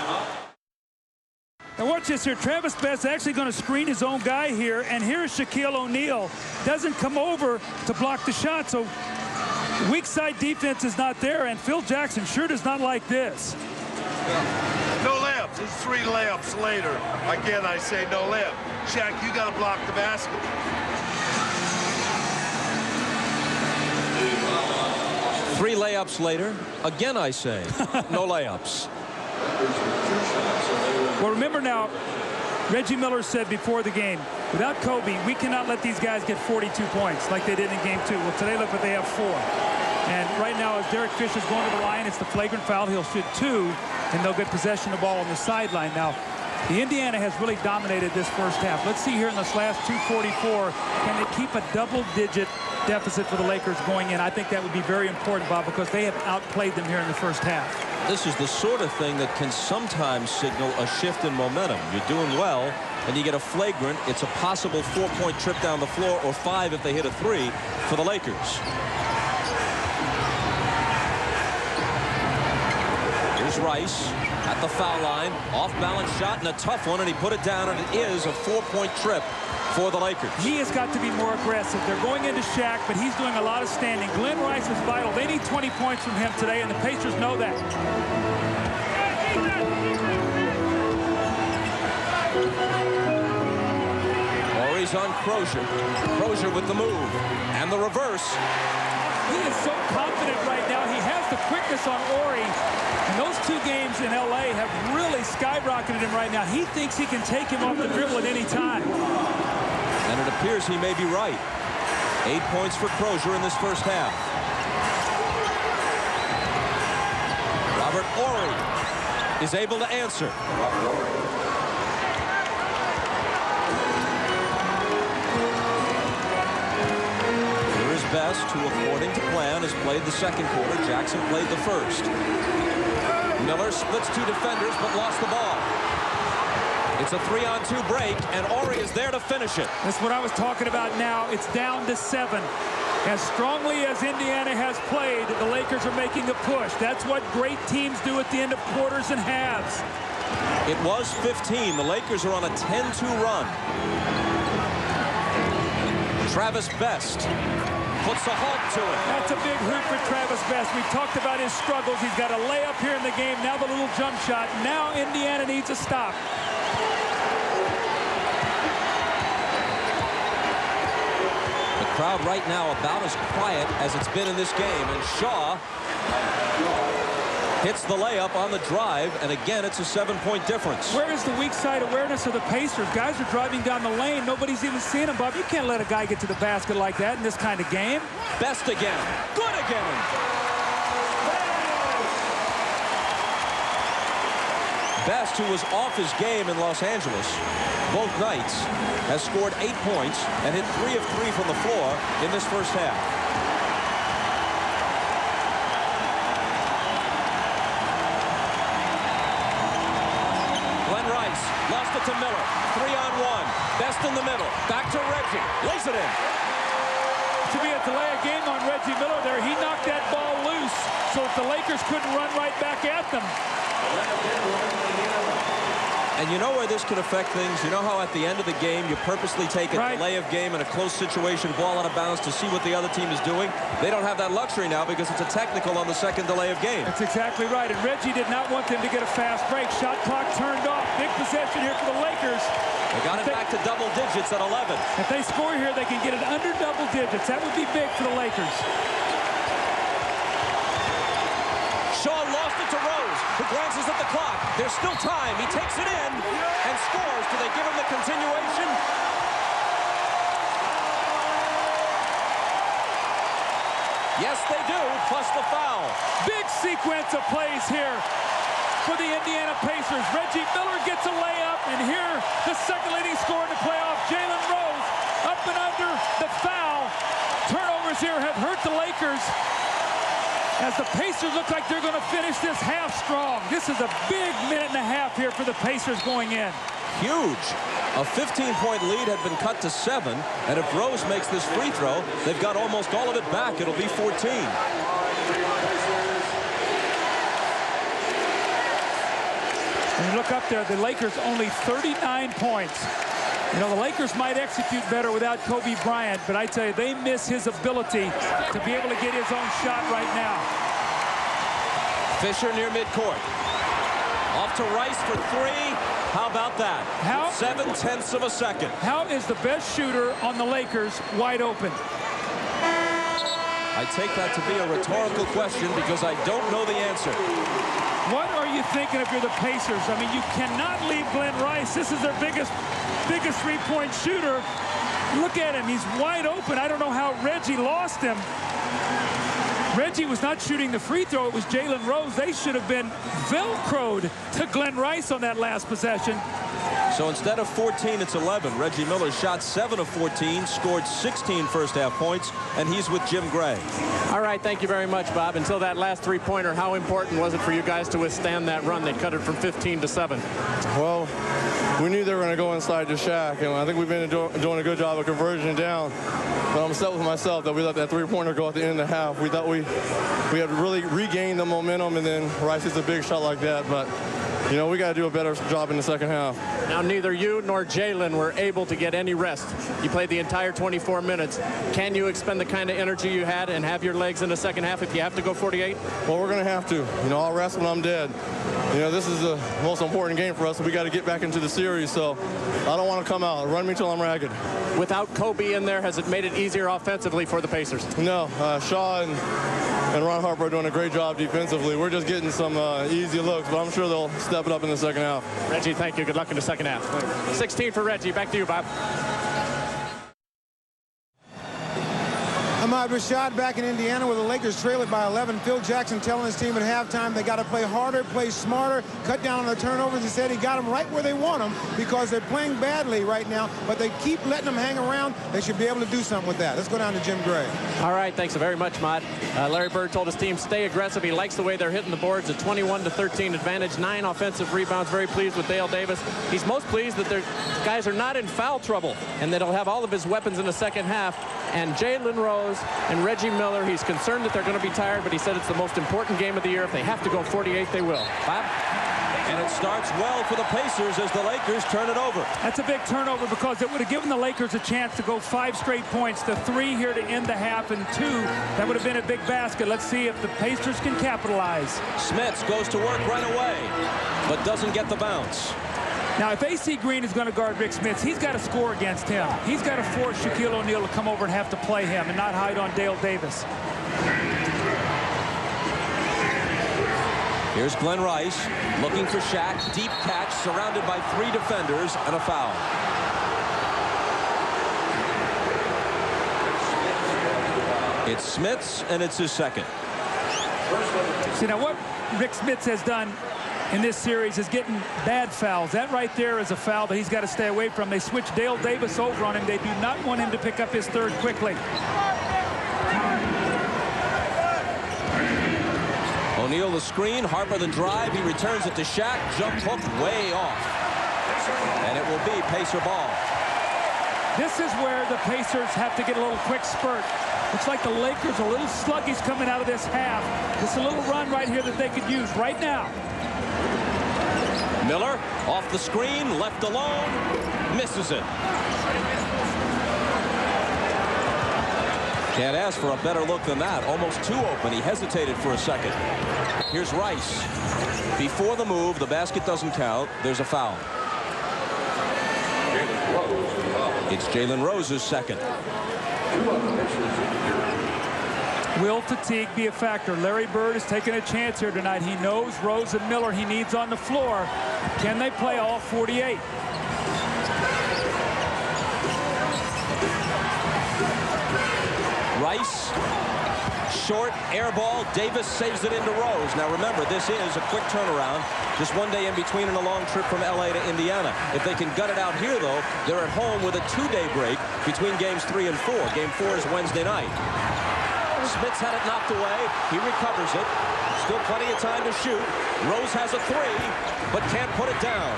Now watch this here. Travis Best actually going to screen his own guy here, and here's Shaquille O'Neal. Doesn't come over to block the shot, so weak side defense is not there, and Phil Jackson sure does not like this. No layups. It's 3 layups later. Again, I say no layup. Shaq, you got to block the basket. Three layups later. Again, I say, no layups. Well, remember now, Reggie Miller said before the game, without Kobe, we cannot let these guys get 42 points like they did in game 2. Well, today, look what they have 4. And right now, as Derek Fisher's going to the line, it's the flagrant foul. He'll shoot 2, and they'll get possession of the ball on the sideline. Now, the Indiana has really dominated this first half. Let's see here in this last 2:44, can they keep a double-digit deficit for the Lakers going in? I think that would be very important, Bob, because they have outplayed them here in the first half. This is the sort of thing that can sometimes signal a shift in momentum. You're doing well, and you get a flagrant. It's a possible 4-point trip down the floor, or 5 if they hit a 3 for the Lakers. Here's Rice at the foul line. Off-balance shot and a tough one, and he put it down, and it is a 4-point trip for the Lakers. He has got to be more aggressive. They're going into Shaq, but he's doing a lot of standing. Glenn Rice is vital. They need 20 points from him today, and the Pacers know that. Horry's on Crozier. Crozier with the move and the reverse. He is so confident right now. He has the quickness on Horry. And those 2 games in L.A. have really skyrocketed him right now. He thinks he can take him off the dribble at any time. And it appears he may be right. 8 points for Crozier in this first half. Robert Horry is able to answer. Here is Best, who, according to plan, has played the second quarter. Jackson played the first. Miller splits 2 defenders, but lost the ball. It's a 3-on-2 break, and Horry is there to finish it. That's what I was talking about now. It's down to 7. As strongly as Indiana has played, the Lakers are making a push. That's what great teams do at the end of quarters and halves. It was 15. The Lakers are on a 10-2 run. Travis Best puts a halt to it. That's a big hoop for Travis Best. We talked about his struggles. He's got a layup here in the game. Now the little jump shot. Now Indiana needs a stop. The crowd right now about as quiet as it's been in this game. And Shaw hits the layup on the drive, and again, it's a 7-point difference. Where is the weak side awareness of the Pacers? Guys are driving down the lane. Nobody's even seeing them, Bob. You can't let a guy get to the basket like that in this kind of game. Best again. Good again. Best, who was off his game in Los Angeles both nights, has scored 8 points and hit 3 of 3 from the floor in this first half. Lost it to Miller. 3-on-1. Best in the middle. Back to Reggie. Lays it in. To be a delay of game on Reggie Miller there. He knocked that ball loose so that the Lakers couldn't run right back at them. And you know where this could affect things? You know how at the end of the game you purposely take a delay of game in a close situation, ball out of bounds to see what the other team is doing? They don't have that luxury now because it's a technical on the second delay of game. That's exactly right. And Reggie did not want them to get a fast break. Shot clock turned off. Big possession here for the Lakers. They got it back to double digits at 11. If they score here, they can get it under double digits. That would be big for the Lakers. Shaw lost it to Rose, who glances at the clock. There's still time. He takes it in and scores. Do they give him the continuation? Yes, they do, plus the foul. Big sequence of plays here for the Indiana Pacers. Reggie Miller gets a layup, and here the second leading scorer in the playoff, Jalen Rose, up and under the foul. Turnovers here have hurt the Lakers, as the Pacers look like they're going to finish this half strong. This is a big minute and a half here for the Pacers going in. Huge. A 15-point lead had been cut to 7, and if Rose makes this free throw, they've got almost all of it back. It'll be 14. When you look up there, the Lakers only 39 points. You know, the Lakers might execute better without Kobe Bryant, but I tell you, they miss his ability to be able to get his own shot right now. Fisher near midcourt. Off to Rice for 3. How about that? 7/10 of a second. How is the best shooter on the Lakers wide open? I take that to be a rhetorical question because I don't know the answer. What are you thinking if you're the Pacers? I mean, you cannot leave Glenn Rice. This is their biggest three-point shooter. Look at him. He's wide open. I don't know how Reggie lost him. Reggie was not shooting the free throw. It was Jalen Rose. They should have been Velcroed to Glenn Rice on that last possession. So instead of 14, it's 11. Reggie Miller shot 7 of 14, scored 16 first-half points, and he's with Jim Gray. All right, thank you very much, Bob. Until that last three-pointer, how important was it for you guys to withstand that run? They cut it from 15 to 7. Well, we knew they were going to go inside the shack, and I think we've been doing a good job of conversion down. But I'm upset with myself that we let that three-pointer go at the end of the half. We thought we had really regained the momentum, and then Rice hits a big shot like that. But, you know, we got to do a better job in the second half. Now, neither you nor Jalen were able to get any rest. You played the entire 24 minutes. Can you expend the kind of energy you had and have your legs in the second half if you have to go 48? Well, we're going to have to. You know, I'll rest when I'm dead. You know, this is the most important game for us, so we got to get back into the series. So I don't want to come out. Run me till I'm ragged. Without Kobe in there, has it made it easier offensively for the Pacers? No. Shaw and Ron Harper are doing a great job defensively. We're just getting some easy looks, but I'm sure they'll step it up in the second half. Reggie, thank you. Good luck in the second half. 16 for Reggie. Back to you, Bob. Ahmad Rashad back in Indiana where the Lakers trail it by 11. Phil Jackson telling his team at halftime they got to play harder, play smarter, cut down on the turnovers. He said he got them right where they want them because they're playing badly right now, but they keep letting them hang around. They should be able to do something with that. Let's go down to Jim Gray. All right, thanks very much, Mott. Larry Bird told his team stay aggressive. He likes the way they're hitting the boards. A 21-13 advantage, 9 offensive rebounds. Very pleased with Dale Davis. He's most pleased that their guys are not in foul trouble and that he'll have all of his weapons in the second half. And Jalen Rose and Reggie Miller, he's concerned that they're going to be tired, but he said it's the most important game of the year. If they have to go 48, they will. Bob? And it starts well for the Pacers as the Lakers turn it over. That's a big turnover because it would have given the Lakers a chance to go 5 straight points. The 3 here to end the half and 2. That would have been a big basket. Let's see if the Pacers can capitalize. Smits goes to work right away, but doesn't get the bounce. Now, if AC Green is going to guard Rick Smits, he's got to score against him. He's got to force Shaquille O'Neal to come over and have to play him and not hide on Dale Davis. Here's Glenn Rice looking for Shaq. Deep catch surrounded by 3 defenders and a foul. It's Smits, and it's his second. See, now what Rick Smits has done in this series is getting bad fouls. That right there is a foul that he's got to stay away from. They switch Dale Davis over on him. They do not want him to pick up his 3rd quickly. O'Neal the screen, Harper the drive. He returns it to Shaq. Jump hook way off. And it will be Pacer ball. This is where the Pacers have to get a little quick spurt. Looks like the Lakers are a little sluggish coming out of this half. Just a little run right here that they could use right now. Miller off the screen, left alone, misses it. Can't ask for a better look than that. Almost too open. He hesitated for a second. Here's Rice. Before the move, the basket doesn't count. There's a foul. It's Jalen Rose's second. Will fatigue be a factor? Larry Bird is taking a chance here tonight. He knows Rose and Miller he needs on the floor. Can they play all 48? Rice, short, air ball. Davis saves it into Rose. Now remember, this is a quick turnaround. Just 1 day in between and a long trip from LA to Indiana. If they can gut it out here, though, they're at home with a 2-day break between games 3 and 4. Game 4 is Wednesday night. Smits had it knocked away. He recovers it. Still plenty of time to shoot. Rose has a 3, but can't put it down.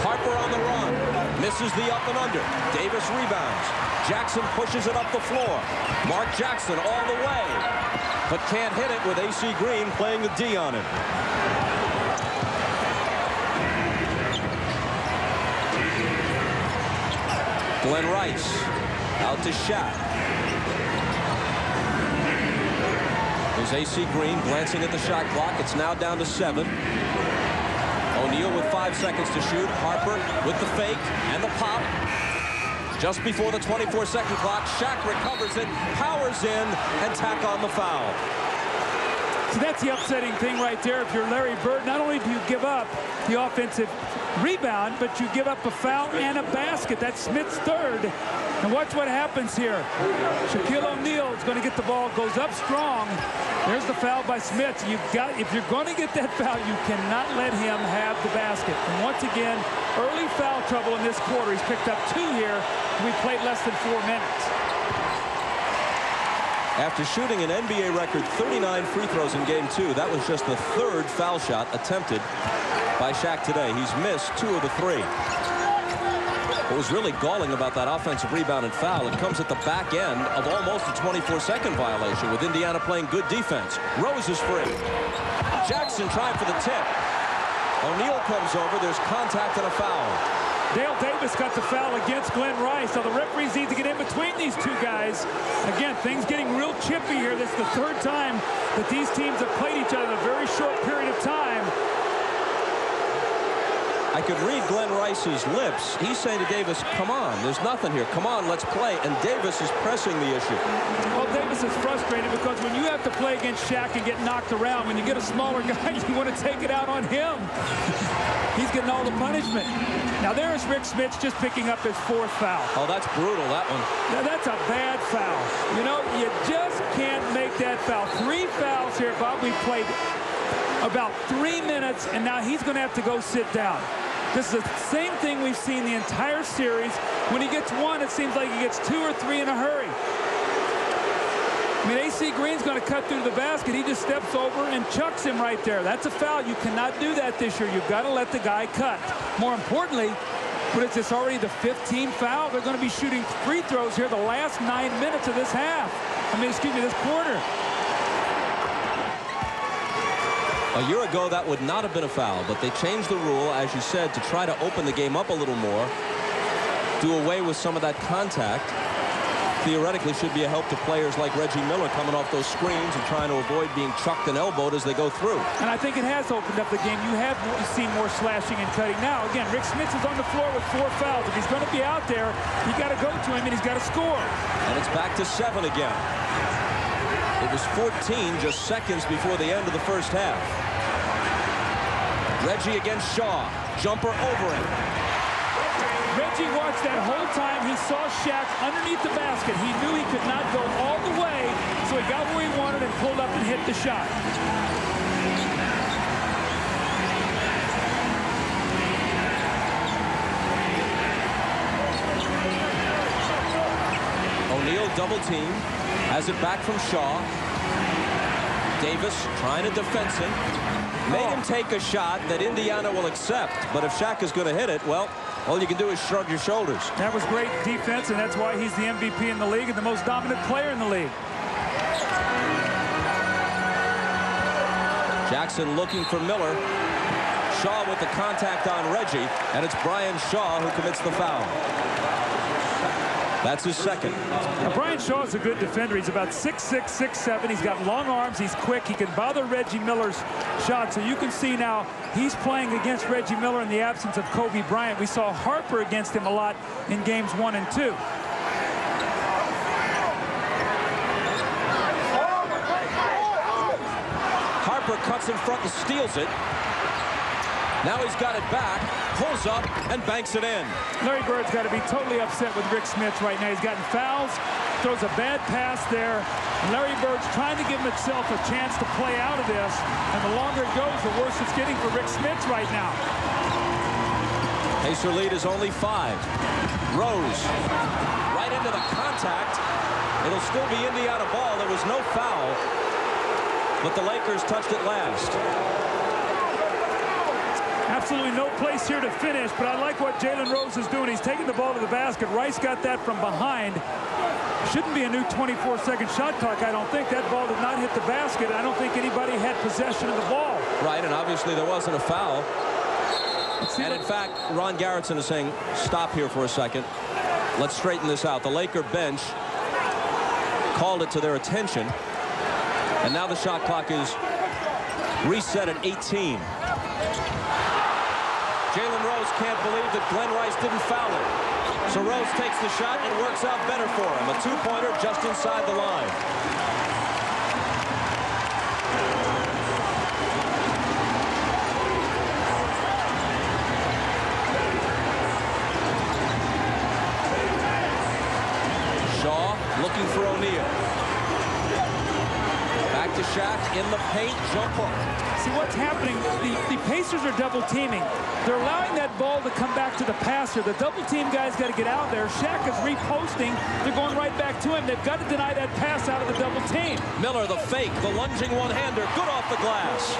Harper on the run. Misses the up and under. Davis rebounds. Jackson pushes it up the floor. Mark Jackson all the way, but can't hit it with AC Green playing the D on him. Glenn Rice out to Shaq. There's AC Green glancing at the shot clock. It's now down to 7. O'Neal with 5 seconds to shoot. Harper with the fake and the pop. Just before the 24-second clock, Shaq recovers it, powers in, and tack on the foul. So that's the upsetting thing right there. If you're Larry Bird, not only do you give up the offensive rebound, but you give up a foul and a basket. That's Smith's third. And watch what happens here. Shaquille O'Neal is going to get the ball, goes up strong. There's the foul by Smith. If you're going to get that foul, you cannot let him have the basket. And once again, early foul trouble in this quarter. He's picked up 2 here. We played less than 4 minutes. After shooting an NBA record 39 free throws in game 2, that was just the 3rd foul shot attempted by Shaq today. He's missed 2 of the 3. What was really galling about that offensive rebound and foul, it comes at the back end of almost a 24-second violation with Indiana playing good defense. Rose is free. Jackson trying for the tip. O'Neal comes over. There's contact and a foul. Dale Davis got the foul against Glenn Rice. So the referees need to get in between these 2 guys. Again, things getting real chippy here. This is the 3rd time that these teams have played each other in a very short period of time. I could read Glenn Rice's lips. He's saying to Davis, come on, there's nothing here. Come on, let's play. And Davis is pressing the issue. Well, Davis is frustrated because when you have to play against Shaq and get knocked around, when you get a smaller guy, you want to take it out on him. He's getting all the punishment. Now, there's Rick Smith just picking up his 4th foul. Oh, that's brutal, that one. Now, that's a bad foul. You know, you just can't make that foul. 3 fouls here, Bob. We played about 3 minutes, and now he's going to have to go sit down. This is the same thing we've seen the entire series. When he gets 1, it seems like he gets 2 or 3 in a hurry. I mean, AC Green's going to cut through the basket. He just steps over and chucks him right there. That's a foul. You cannot do that this year. You've got to let the guy cut. More importantly, but it's just already the 15th foul. They're going to be shooting free throws here the last 9 minutes of this half. This quarter. A year ago, that would not have been a foul, but they changed the rule, as you said, to try to open the game up a little more, do away with some of that contact. Theoretically, should be a help to players like Reggie Miller coming off those screens and trying to avoid being chucked and elbowed as they go through. And I think it has opened up the game. You have seen more slashing and cutting. Now, again, Rick Smith is on the floor with 4 fouls. If he's going to be out there, you got to go to him and he's got to score. And it's back to 7 again. It was 14 just seconds before the end of the first half. Reggie against Shaw. Jumper over him. Reggie watched that whole time. He saw Shaq underneath the basket. He knew he could not go all the way, so he got where he wanted and pulled up and hit the shot. O'Neal double team. Has it back from Shaw. Davis trying to defense him. Made him take a shot that Indiana will accept. But if Shaq is going to hit it, well, all you can do is shrug your shoulders. That was great defense, and that's why he's the MVP in the league and the most dominant player in the league. Jackson looking for Miller. Shaw with the contact on Reggie, and it's Brian Shaw who commits the foul. That's his 2nd. Now, Brian Shaw is a good defender. He's about 6'6", 6'7". He's got long arms. He's quick. He can bother Reggie Miller's shot. So you can see now he's playing against Reggie Miller in the absence of Kobe Bryant. We saw Harper against him a lot in games 1 and 2. Harper cuts in front and steals it. Now he's got it back, pulls up, and banks it in. Larry Bird's got to be totally upset with Rick Smith right now. He's gotten fouls, throws a bad pass there. And Larry Bird's trying to give himself a chance to play out of this. And the longer it goes, the worse it's getting for Rick Smith right now. Pacer lead is only 5. Rose, right into the contact. It'll still be Indiana ball. There was no foul, but the Lakers touched it last. Absolutely no place here to finish, but I like what Jalen Rose is doing. He's taking the ball to the basket. Rice got that from behind. Shouldn't be a new 24-second shot clock, I don't think. That ball did not hit the basket. I don't think anybody had possession of the ball. Right, and obviously there wasn't a foul. And in fact, Ron Garrettson is saying, stop here for a second. Let's straighten this out. The Laker bench called it to their attention. And now the shot clock is reset at 18. Jalen Rose can't believe that Glenn Rice didn't foul him. So Rose takes the shot and works out better for him. A 2-pointer just inside the line. Shaq in the paint, jump hook. See what's happening, the Pacers are double teaming. They're allowing that ball to come back to the passer. The double team guy's got to get out there. Shaq is reposting. They're going right back to him. They've got to deny that pass out of the double team. Miller, the fake, the lunging one-hander, good off the glass.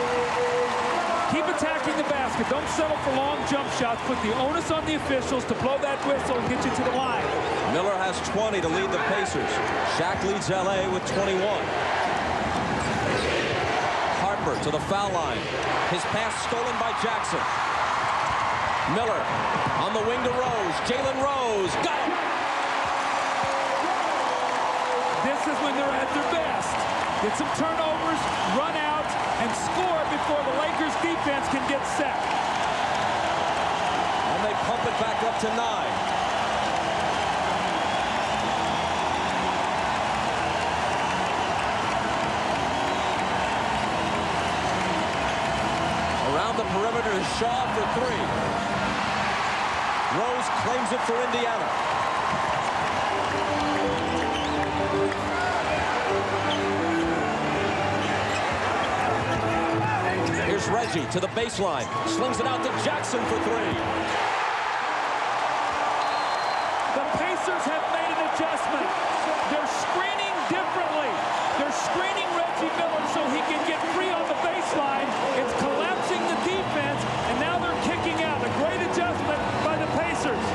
Keep attacking the basket. Don't settle for long jump shots. Put the onus on the officials to blow that whistle and get you to the line. Miller has 20 to lead the Pacers. Shaq leads LA with 21. Harper to the foul line. His pass stolen by Jackson. Miller on the wing to Rose. Jalen Rose got him. This is when they're at their best. Get some turnovers, run out, and score before the Lakers defense can get set. And they pump it back up to 9. Around the perimeter is Shaw for 3. Rose claims it for Indiana. Here's Reggie to the baseline. Slings it out to Jackson for 3. The Pacers have made an adjustment. They're screening differently. They're screening Reggie Miller so he can get free on the baseline. It's collapsing the defense, and now they're kicking out. A great adjustment by the Pacers.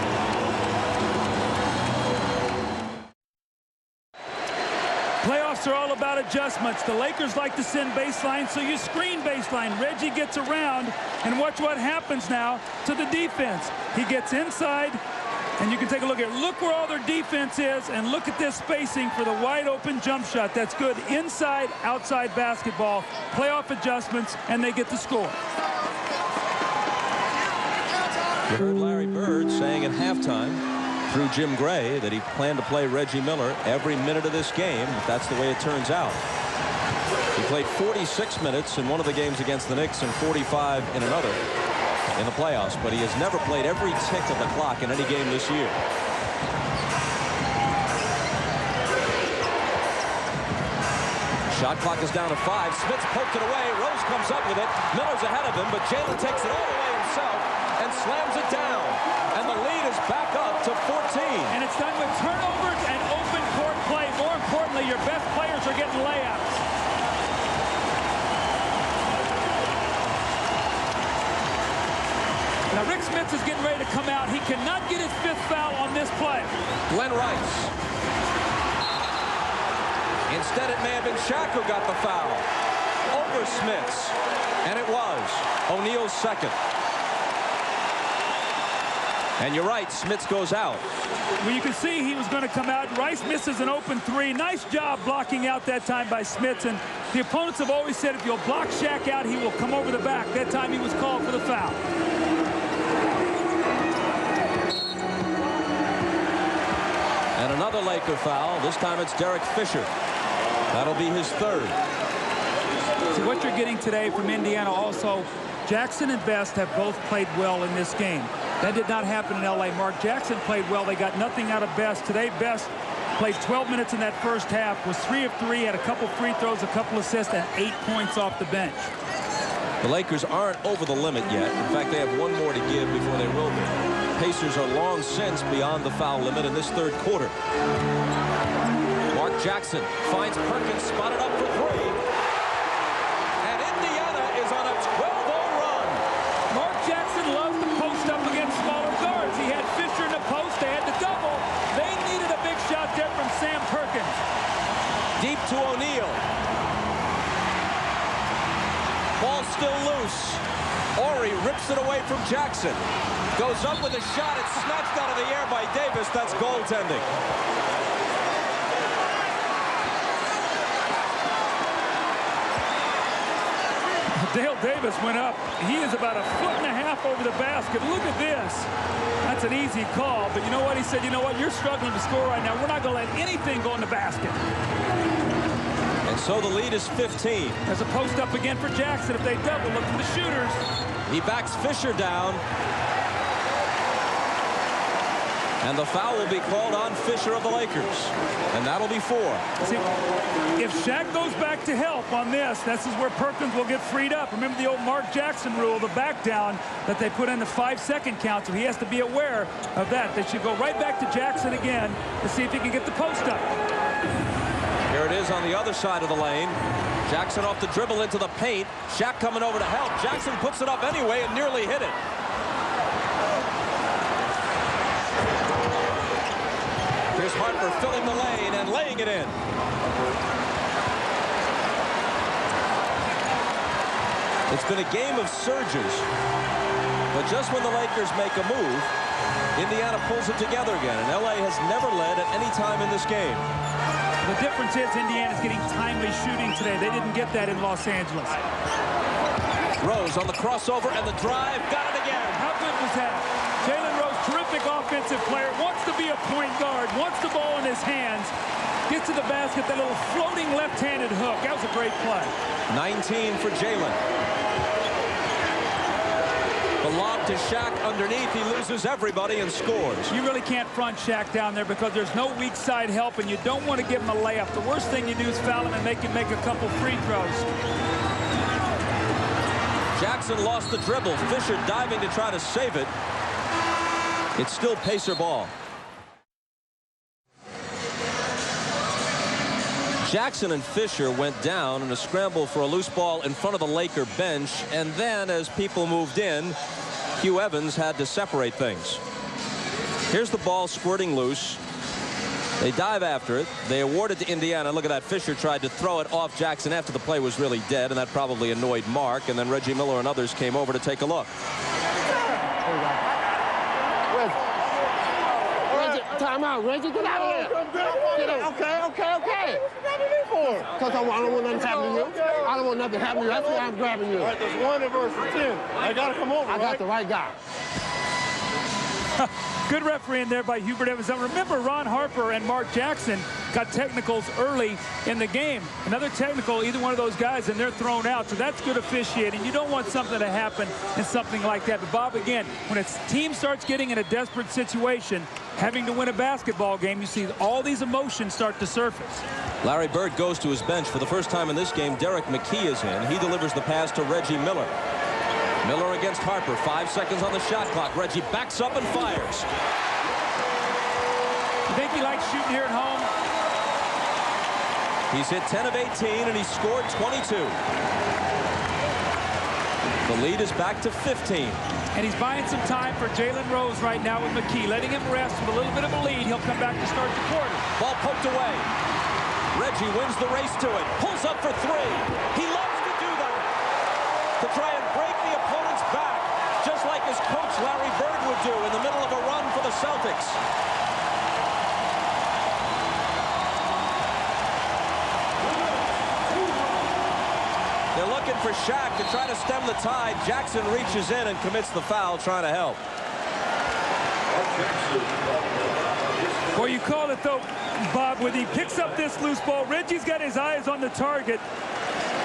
Playoffs are all about adjustments. The Lakers like to send baseline, so you screen baseline. Reggie gets around, and watch what happens now to the defense. He gets inside, and you can take a look at look where all their defense is, and look at this spacing for the wide open jump shot. That's good inside, outside basketball. Playoff adjustments, and they get the score. You heard Larry Bird saying at halftime through Jim Gray that he planned to play Reggie Miller every minute of this game, if that's the way it turns out. He played 46 minutes in one of the games against the Knicks and 45 in another in the playoffs, but he has never played every tick of the clock in any game this year. Shot clock is down to 5. Smith's poked it away. Rose comes up with it. Miller's ahead of him, but Jalen takes it all the way himself and slams it down. And the lead is back up to 14. And it's done with turnovers and open court play. More importantly, your best players are getting layups. Now Rick Smith is getting ready to come out. He cannot get his 5th foul on this play. Glenn Rice. Instead, it may have been Shaq who got the foul over Smith's. And it was O'Neal's 2nd. And you're right, Smiths goes out. Well, you can see he was going to come out. Rice misses an open 3. Nice job blocking out that time by Smiths. And the opponents have always said if you'll block Shaq out, he will come over the back. That time he was called for the foul. And another Laker foul. This time it's Derek Fisher. That'll be his 3rd. See, what you're getting today from Indiana also, Jackson and Best have both played well in this game. That did not happen in L.A. Mark Jackson played well. They got nothing out of Best. Today, Best played 12 minutes in that first half, was 3 of 3, had a couple free throws, a couple assists, and 8 points off the bench. The Lakers aren't over the limit yet. In fact, they have one more to give before they will be. Pacers are long since beyond the foul limit in this 3rd quarter. Mark Jackson finds Perkins spotted up for 3. And Indiana is on a 12-0 run. Mark Jackson loves to post up against smaller guards. He had Fisher in the post. They had to double. They needed a big shot there from Sam Perkins. Deep to O'Neal. Ball still loose. Horry rips it away from Jackson. Goes up with a shot. It's snatched out of the air by Davis. That's goaltending. Dale Davis went up. He is about 1.5 feet over the basket. Look at this. That's an easy call. But you know what? He said, you know what? You're struggling to score right now. We're not going to let anything go in the basket. And so the lead is 15. There's a post up again for Jackson. If they double, look for the shooters. He backs Fisher down. And the foul will be called on Fisher of the Lakers. And that'll be 4. See, if Shaq goes back to help on this is where Perkins will get freed up. Remember the old Mark Jackson rule, the back down that they put in the 5-second count, so he has to be aware of that. They should go right back to Jackson again to see if he can get the post up. Here it is on the other side of the lane. Jackson off the dribble into the paint. Shaq coming over to help. Jackson puts it up anyway and nearly hit it. Here's Harper filling the lane and laying it in. It's been a game of surges. But just when the Lakers make a move, Indiana pulls it together again. And LA has never led at any time in this game. The difference is Indiana's getting timely shooting today. They didn't get that in Los Angeles. Rose on the crossover and the drive. Got it again. How good was that? Jalen Rose, terrific offensive player, wants to be a point guard, wants the ball in his hands, gets to the basket, that little floating left-handed hook. That was a great play. 19 for Jalen. The lob to Shaq underneath. He loses everybody and scores. You really can't front Shaq down there because there's no weak side help, and you don't want to give him a layup. The worst thing you do is foul him and make him make a couple free throws. Jackson lost the dribble. Fisher diving to try to save it. It's still Pacer ball. Jackson and Fisher went down in a scramble for a loose ball in front of the Laker bench, and then as people moved in, Hugh Evans had to separate things. Here's the ball squirting loose. They dive after it. They award it to Indiana. Look at that. Fisher tried to throw it off Jackson after the play was really dead, and that probably annoyed Mark, and then Reggie Miller and others came over to take a look. Reggie, time out. Reggie, get out of there. Get out. Okay. Because I don't want nothing to happen to you. I don't want nothing to happen to you. That's why I'm grabbing you. All right, there's 1 versus 10. I got to come over, I got the right guy. Good refereeing there by Hubert Evans. Now remember, Ron Harper and Mark Jackson got technicals early in the game. Another technical, either one of those guys, and they're thrown out. So that's good officiating. You don't want something to happen in something like that. But Bob, again, when a team starts getting in a desperate situation, having to win a basketball game, you see all these emotions start to surface. Larry Bird goes to his bench. For the first time in this game, Derek McKee is in. He delivers the pass to Reggie Miller. Miller against Harper. 5 seconds on the shot clock. Reggie backs up and fires. You think he likes shooting here at home? He's hit 10 of 18, and he scored 22. The lead is back to 15. And he's buying some time for Jalen Rose right now with McKee, letting him rest with a little bit of a lead. He'll come back to start the quarter. Ball poked away. Reggie wins the race to it. Pulls up for 3. He loves to do that. To try and break the opponent's back, just like his coach Larry Bird would do in the middle of a run for the Celtics. They're looking for Shaq to try to stem the tide. Jackson reaches in and commits the foul, trying to help. Well, you call it, though, Bob, when he picks up this loose ball, Reggie's got his eyes on the target,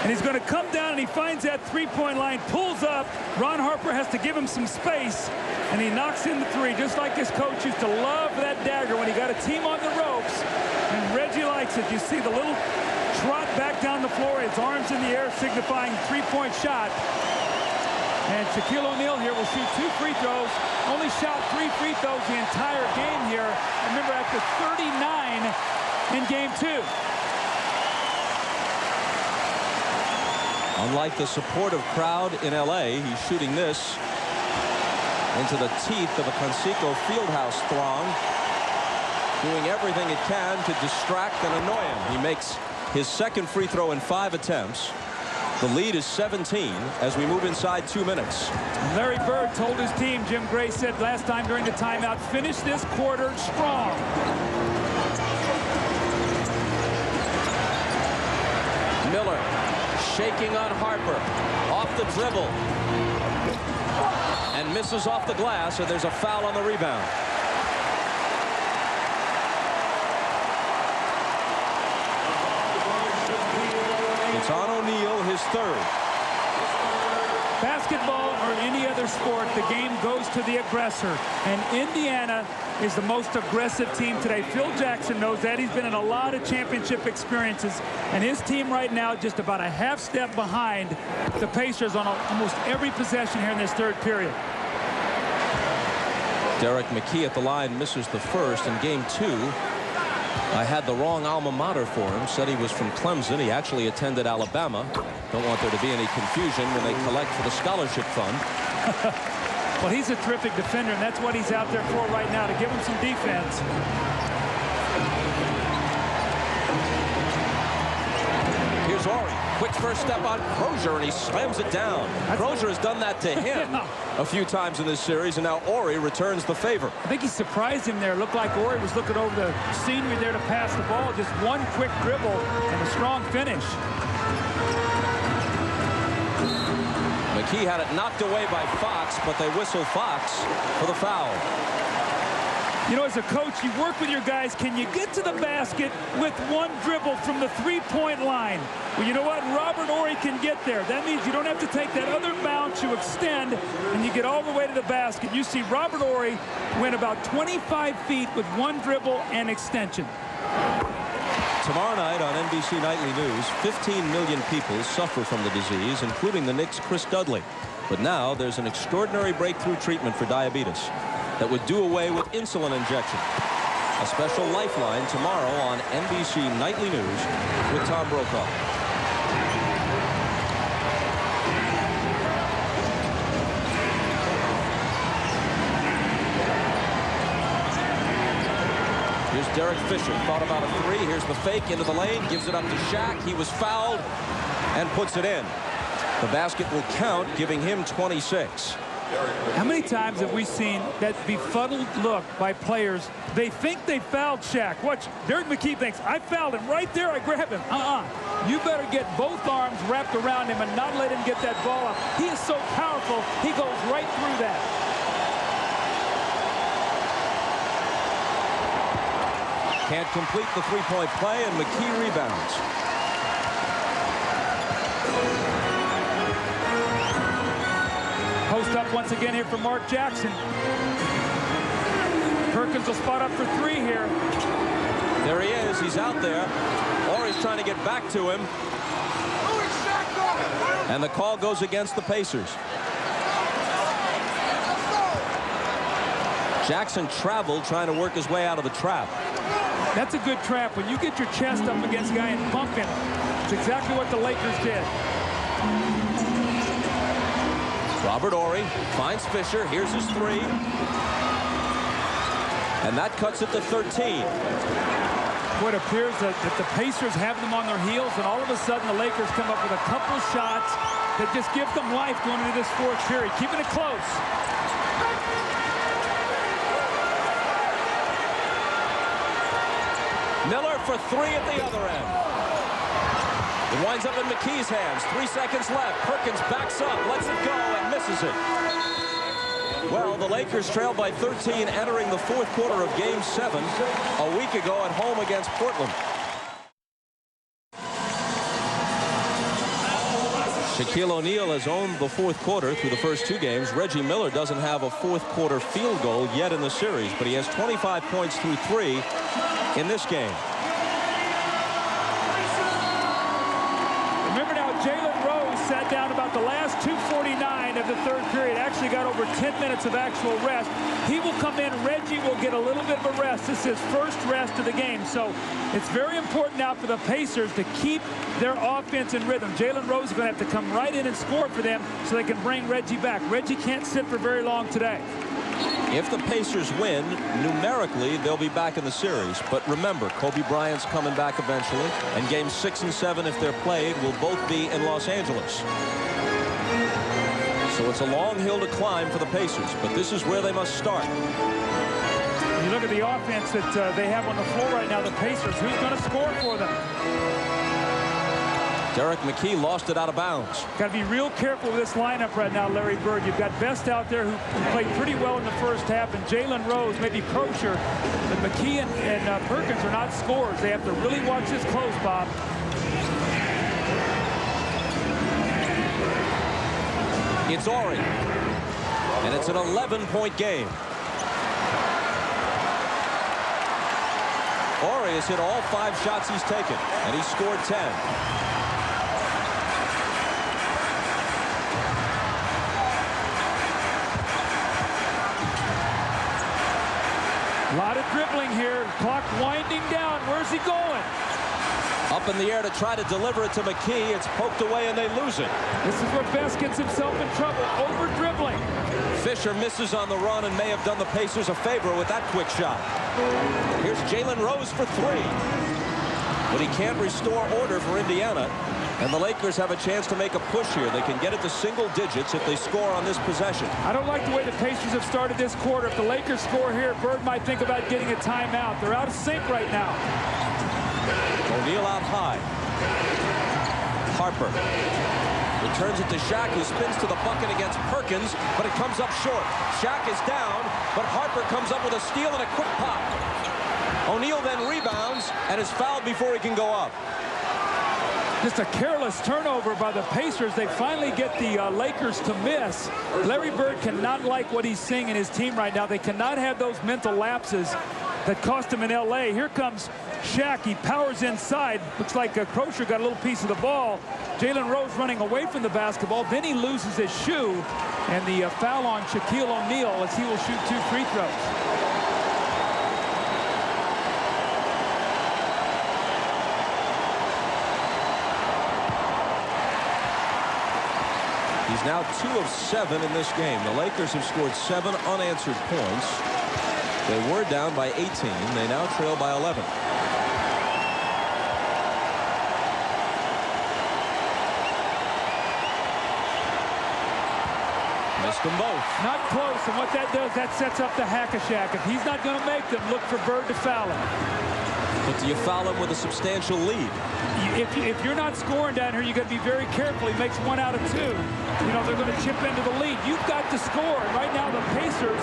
and he's going to come down, and he finds that three-point line, pulls up. Ron Harper has to give him some space, and he knocks in the 3, just like his coach used to love that dagger when he got a team on the ropes, and Reggie likes it. You see the little trot back down the floor, his arms in the air signifying three-point shot. And Shaquille O'Neal here will shoot 2 free throws. Only shot 3 free throws the entire game here. Remember, after 39 in game 2. Unlike the supportive crowd in LA, he's shooting this into the teeth of a Conseco Fieldhouse throng, doing everything it can to distract and annoy him. He makes his second free throw in 5 attempts. The lead is 17 as we move inside 2 minutes. Larry Bird told his team, Jim Gray said last time during the timeout, finish this quarter strong. Miller shaking on Harper. Off the dribble. And misses off the glass, and there's a foul on the rebound. It's on O'Neal, his 3rd. Basketball or any other sport, the game goes to the aggressor. And Indiana is the most aggressive team today. Phil Jackson knows that. He's been in a lot of championship experiences. And his team right now just about a half step behind the Pacers on almost every possession here in this third period. Derek McKee at the line misses the first in game 2. I had the wrong alma mater for him. Said he was from Clemson. He actually attended Alabama. Don't want there to be any confusion when they collect for the scholarship fund. Well, he's a terrific defender, and that's what he's out there for right now, to give him some defense. Here's Ori. Quick first step on Crozier, and he slams it down. Crozier has done that to him a few times in this series, and now Ori returns the favor. I think he surprised him there. Looked like Ori was looking over the scenery there to pass the ball. Just one quick dribble and a strong finish. McKee had it knocked away by Fox, but they whistle Fox for the foul. You know, as a coach, you work with your guys. Can you get to the basket with one dribble from the three-point line? Well, you know what? Robert Ori can get there. That means you don't have to take that other bounce. You extend, and you get all the way to the basket. You see Robert Ori went about 25 feet with one dribble and extension. Tomorrow night on NBC Nightly News, 15 million people suffer from the disease, including the Knicks' Chris Dudley. But now there's an extraordinary breakthrough treatment for diabetes that would do away with insulin injection. A special lifeline tomorrow on NBC Nightly News with Tom Brokaw. Here's Derek Fisher. Thought about a three. Here's the fake into the lane. Gives it up to Shaq. He was fouled and puts it in. The basket will count, giving him 26. How many times have we seen that befuddled look by players? They think they fouled Shaq. Watch, Derek McKee thinks, I fouled him right there. I grabbed him. You better get both arms wrapped around him and not let him get that ball up. He is so powerful, he goes right through that. Can't complete the three-point play, and McKee rebounds. Post up once again here for Mark Jackson. Perkins will spot up for three here. There he is. He's out there. Ori's trying to get back to him. And the call goes against the Pacers. Jackson traveled, trying to work his way out of the trap. That's a good trap. When you get your chest up against a guy and bump him, it's exactly what the Lakers did. Robert Ori finds Fisher. Here's his three. And that cuts it to 13. What appears that the Pacers have them on their heels, and all of a sudden the Lakers come up with a couple shots that just give them life going into this fourth period, keeping it close. Miller for three at the other end. It winds up in McKee's hands. 3 seconds left. Perkins backs up, lets it go, and misses it. Well, the Lakers trailed by 13 entering the fourth quarter of Game 7 a week ago at home against Portland. Shaquille O'Neal has owned the fourth quarter through the first two games. Reggie Miller doesn't have a fourth quarter field goal yet in the series, but he has 25 points through 3 in this game. Remember now, Jalen Rose sat down about the last 2:49 of the third period. Actually got over 10 minutes of actual rest. He will come in. Reggie will get a little bit of a rest. This is his first rest of the game. So it's very important now for the Pacers to keep their offense in rhythm. Jalen Rose is going to have to come right in and score for them so they can bring Reggie back. Reggie can't sit for very long today. If the Pacers win, numerically, they'll be back in the series. But remember, Kobe Bryant's coming back eventually. And games 6 and 7, if they're played, will both be in Los Angeles. So it's a long hill to climb for the Pacers. But this is where they must start. You look at the offense that they have on the floor right now, the Pacers. Who's going to score for them? Derek McKee lost it out of bounds. Got to be real careful with this lineup right now, Larry Bird. You've got Best out there who played pretty well in the first half, and Jalen Rose, maybe Crozier, but McKee and Perkins are not scorers. They have to really watch this close, Bob. It's Horry. And it's an 11-point game. Horry has hit all 5 shots he's taken, and he scored 10. A lot of dribbling here. Clock winding down. Where's he going? Up in the air to try to deliver it to McKee. It's poked away and they lose it. This is where Best gets himself in trouble. Over dribbling. Fisher misses on the run and may have done the Pacers a favor with that quick shot. Here's Jalen Rose for 3. But he can't restore order for Indiana. And the Lakers have a chance to make a push here. They can get it to single digits if they score on this possession. I don't like the way the Pacers have started this quarter. If the Lakers score here, Bird might think about getting a timeout. They're out of sync right now. O'Neal out high. Harper returns it to Shaq, who spins to the bucket against Perkins, but it comes up short. Shaq is down, but Harper comes up with a steal and a quick pop. O'Neal then rebounds and is fouled before he can go up. Just a careless turnover by the Pacers. They finally get the Lakers to miss. Larry Bird cannot like what he's seeing in his team right now. They cannot have those mental lapses that cost him in L.A. Here comes Shaq. He powers inside. Looks like Crozier got a little piece of the ball. Jalen Rose running away from the basketball. Then he loses his shoe. And the foul on Shaquille O'Neal as he will shoot 2 free throws. He's now 2 of 7 in this game. The Lakers have scored 7 unanswered points. They were down by 18. They now trail by 11. Missed them both. Not close, and what that does, that sets up the hack-a-shack. If he's not going to make them, look for Bird to foul him. But do you foul him with a substantial lead? If you're not scoring down here, you got to be very careful. He makes 1 out of 2. You know, they're going to chip into the lead. You've got to score. And right now, the Pacers,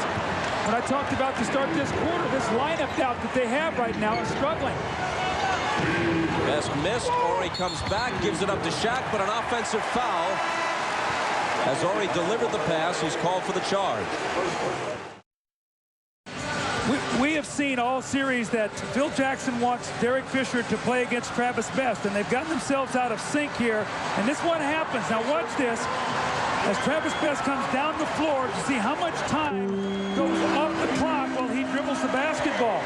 when I talked about to start this quarter, this lineup out that they have right now is struggling. Best missed. Horry comes back, gives it up to Shaq, but an offensive foul. As Horry delivered the pass, he's called for the charge. We have seen all series that Phil Jackson wants Derek Fisher to play against Travis Best, and they've gotten themselves out of sync here. And this one happens. Now watch this. As Travis Best comes down the floor to see how much time goes off the clock while he dribbles the basketball.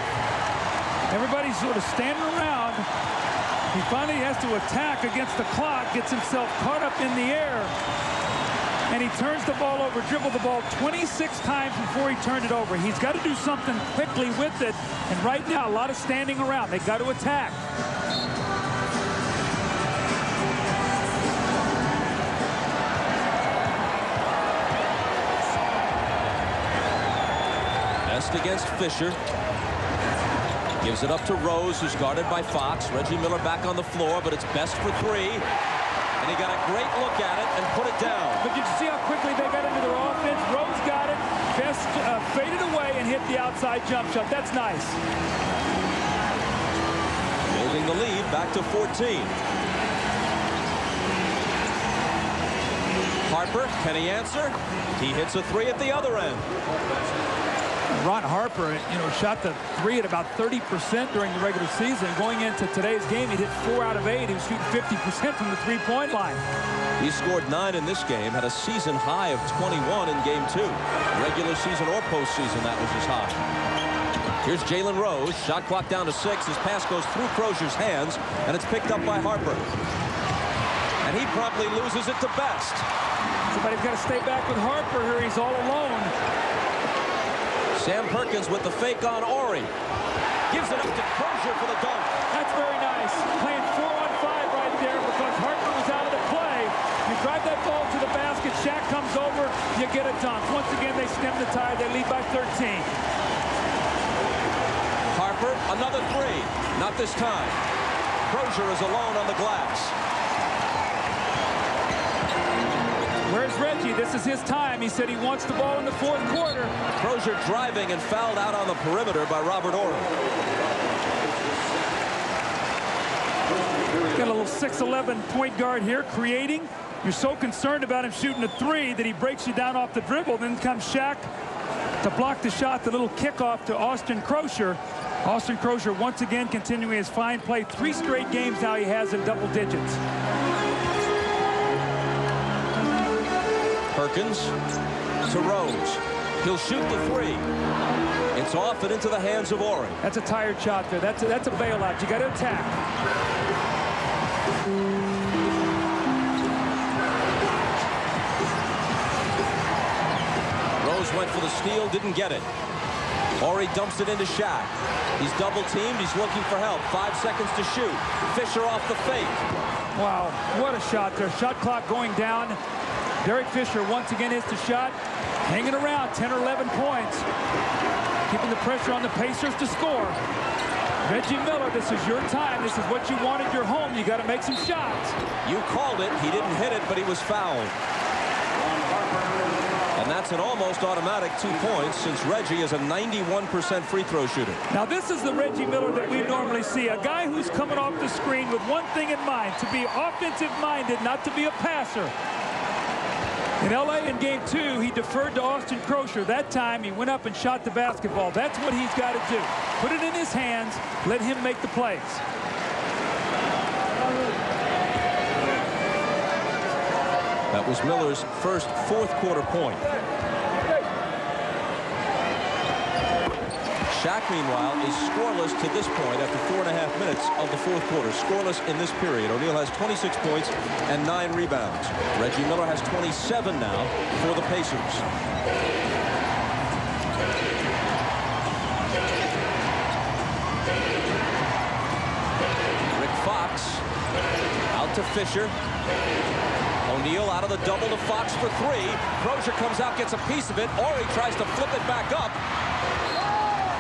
Everybody's sort of standing around. He finally has to attack against the clock, gets himself caught up in the air. And he turns the ball over, dribbled the ball 26 times before he turned it over. He's got to do something quickly with it. And right now, a lot of standing around. They've got to attack. Best against Fisher. Gives it up to Rose, who's guarded by Fox. Reggie Miller back on the floor, but it's Best for 3. And he got a great look at it and put it down. But did you see how quickly they got into their offense? Rose got it. Best faded away and hit the outside jump shot. That's nice. Building the lead back to 14. Harper, can he answer? He hits a 3 at the other end. Ron Harper, you know, shot the 3 at about 30% during the regular season. Going into today's game, he hit 4 out of 8. He was shooting 50% from the 3-point line. He scored 9 in this game, had a season high of 21 in game 2. Regular season or postseason, that was his high. Here's Jalen Rose, shot clock down to 6. His pass goes through Crozier's hands, and it's picked up by Harper. And he promptly loses it to Best. Somebody's got to stay back with Harper here. He's all alone. Sam Perkins with the fake on Horry. Gives it up to Crozier for the dunk. That's very nice. Playing 4-on-5 right there because Harper was out of the play. You drive that ball to the basket, Shaq comes over, you get a dunk. Once again, they stem the tide. They lead by 13. Harper, another 3. Not this time. Crozier is alone on the glass. Where's Reggie? This is his time. He said he wants the ball in the 4th quarter. Crozier driving and fouled out on the perimeter by Robert Horry. Got a little 6'11" point guard here creating. You're so concerned about him shooting a three that he breaks you down off the dribble. Then comes Shaq to block the shot, the little kickoff to Austin Crosher. Austin Crosher once again continuing his fine play. 3 straight games now he has in double digits. Perkins to Rose. He'll shoot the three. It's off and into the hands of Ori. That's a tired shot there. That's a bailout. You got to attack. Rose went for the steal, didn't get it. Ori dumps it into Shaq. He's double teamed. He's looking for help. 5 seconds to shoot. Fisher off the fake. Wow, what a shot there. Shot clock going down. Derek Fisher once again hits the shot. Hanging around, 10 or 11 points. Keeping the pressure on the Pacers to score. Reggie Miller, this is your time. This is what you wanted your home. You got to make some shots. You called it. He didn't hit it, but he was fouled. And that's an almost automatic 2 points since Reggie is a 91% free throw shooter. Now this is the Reggie Miller that we normally see. A guy who's coming off the screen with one thing in mind, to be offensive minded, not to be a passer. In LA in game 2, he deferred to Austin Crosher. That time he went up and shot the basketball. That's what he's got to do. Put it in his hands, let him make the plays. That was Miller's first fourth-quarter point. Shaq, meanwhile, is scoreless to this point after 4.5 minutes of the fourth quarter. Scoreless in this period. O'Neal has 26 points and 9 rebounds. Reggie Miller has 27 now for the Pacers. Rick Fox out to Fisher. O'Neal out of the double to Fox for 3. Crosher comes out, gets a piece of it. Ori tries to flip it back up.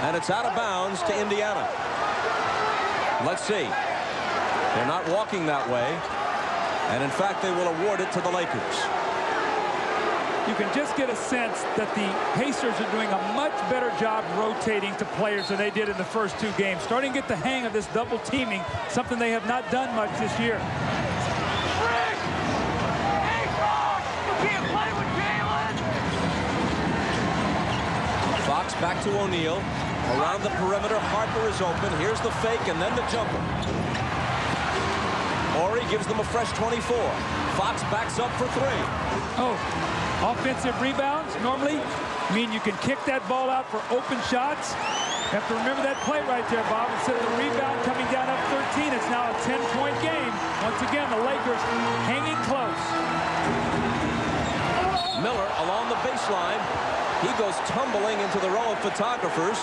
And it's out of bounds to Indiana. Let's see. They're not walking that way. And in fact, they will award it to the Lakers. You can just get a sense that the Pacers are doing a much better job rotating to players than they did in the first 2 games. Starting to get the hang of this double teaming, something they have not done much this year. Fox back to O'Neal. Around the perimeter, Harper is open. Here's the fake and then the jumper. Ori gives them a fresh 24. Fox backs up for 3. Oh, offensive rebounds normally mean you can kick that ball out for open shots. You have to remember that play right there, Bob. Instead of the rebound coming down up 13, it's now a 10-point game. Once again, the Lakers hanging close. Miller along the baseline. He goes tumbling into the row of photographers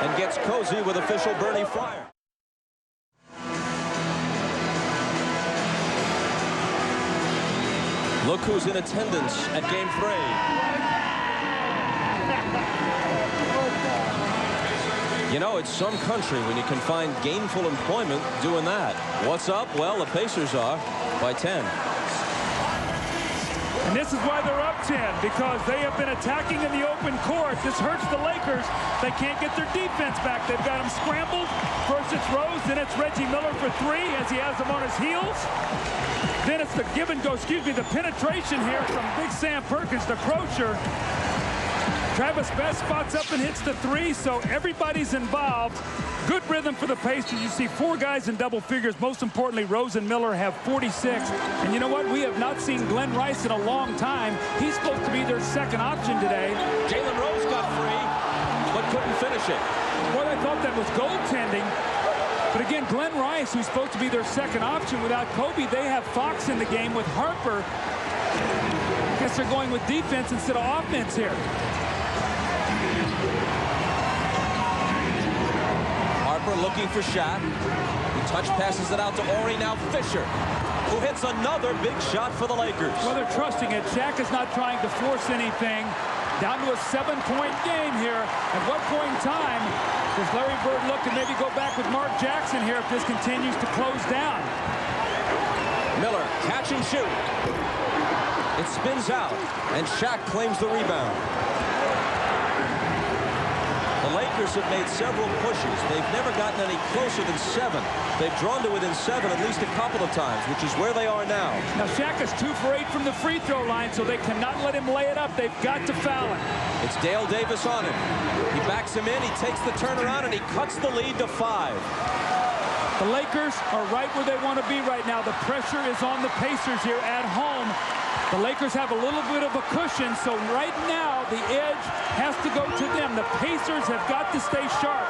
and gets cozy with official Bernie Fryer. Look who's in attendance at game 3. You know, it's some country when you can find gainful employment doing that. What's up? Well, the Pacers are by 10. And this is why they're up 10, because they have been attacking in the open court. This hurts the Lakers. They can't get their defense back. They've got them scrambled. First it's Rose, then it's Reggie Miller for 3 as he has them on his heels. Then it's the give and go, the penetration here from Big Sam Perkins to Crosher. Travis Best spots up and hits the 3, so everybody's involved. Good rhythm for the Pacers. You see 4 guys in double figures. Most importantly, Rose and Miller have 46. And you know what? We have not seen Glenn Rice in a long time. He's supposed to be their second option today. Jalen Rose got free, but couldn't finish it. Well, I thought that was goaltending. But again, Glenn Rice, who's supposed to be their second option without Kobe, they have Fox in the game with Harper. I guess they're going with defense instead of offense here. Harper looking for Shaq. He touch passes it out to Ori. Now Fisher, who hits another big shot for the Lakers. Well, they're trusting it. Shaq is not trying to force anything. Down to a 7-point game here. At what point in time does Larry Bird look and maybe go back with Mark Jackson here if this continues to close down? Miller, catch and shoot. It spins out, and Shaq claims the rebound. The Lakers Lakers have made several pushes. They've never gotten any closer than 7. They've drawn to within 7 at least a couple of times, which is where they are now. Now, Shaq is 2 for 8 from the free throw line, so they cannot let him lay it up. They've got to foul him. It's Dale Davis on him. He backs him in, he takes the turnaround, and he cuts the lead to 5. The Lakers are right where they want to be right now. The pressure is on the Pacers here at home. The Lakers have a little bit of a cushion, so right now the edge has to go to them. The Pacers have got to stay sharp.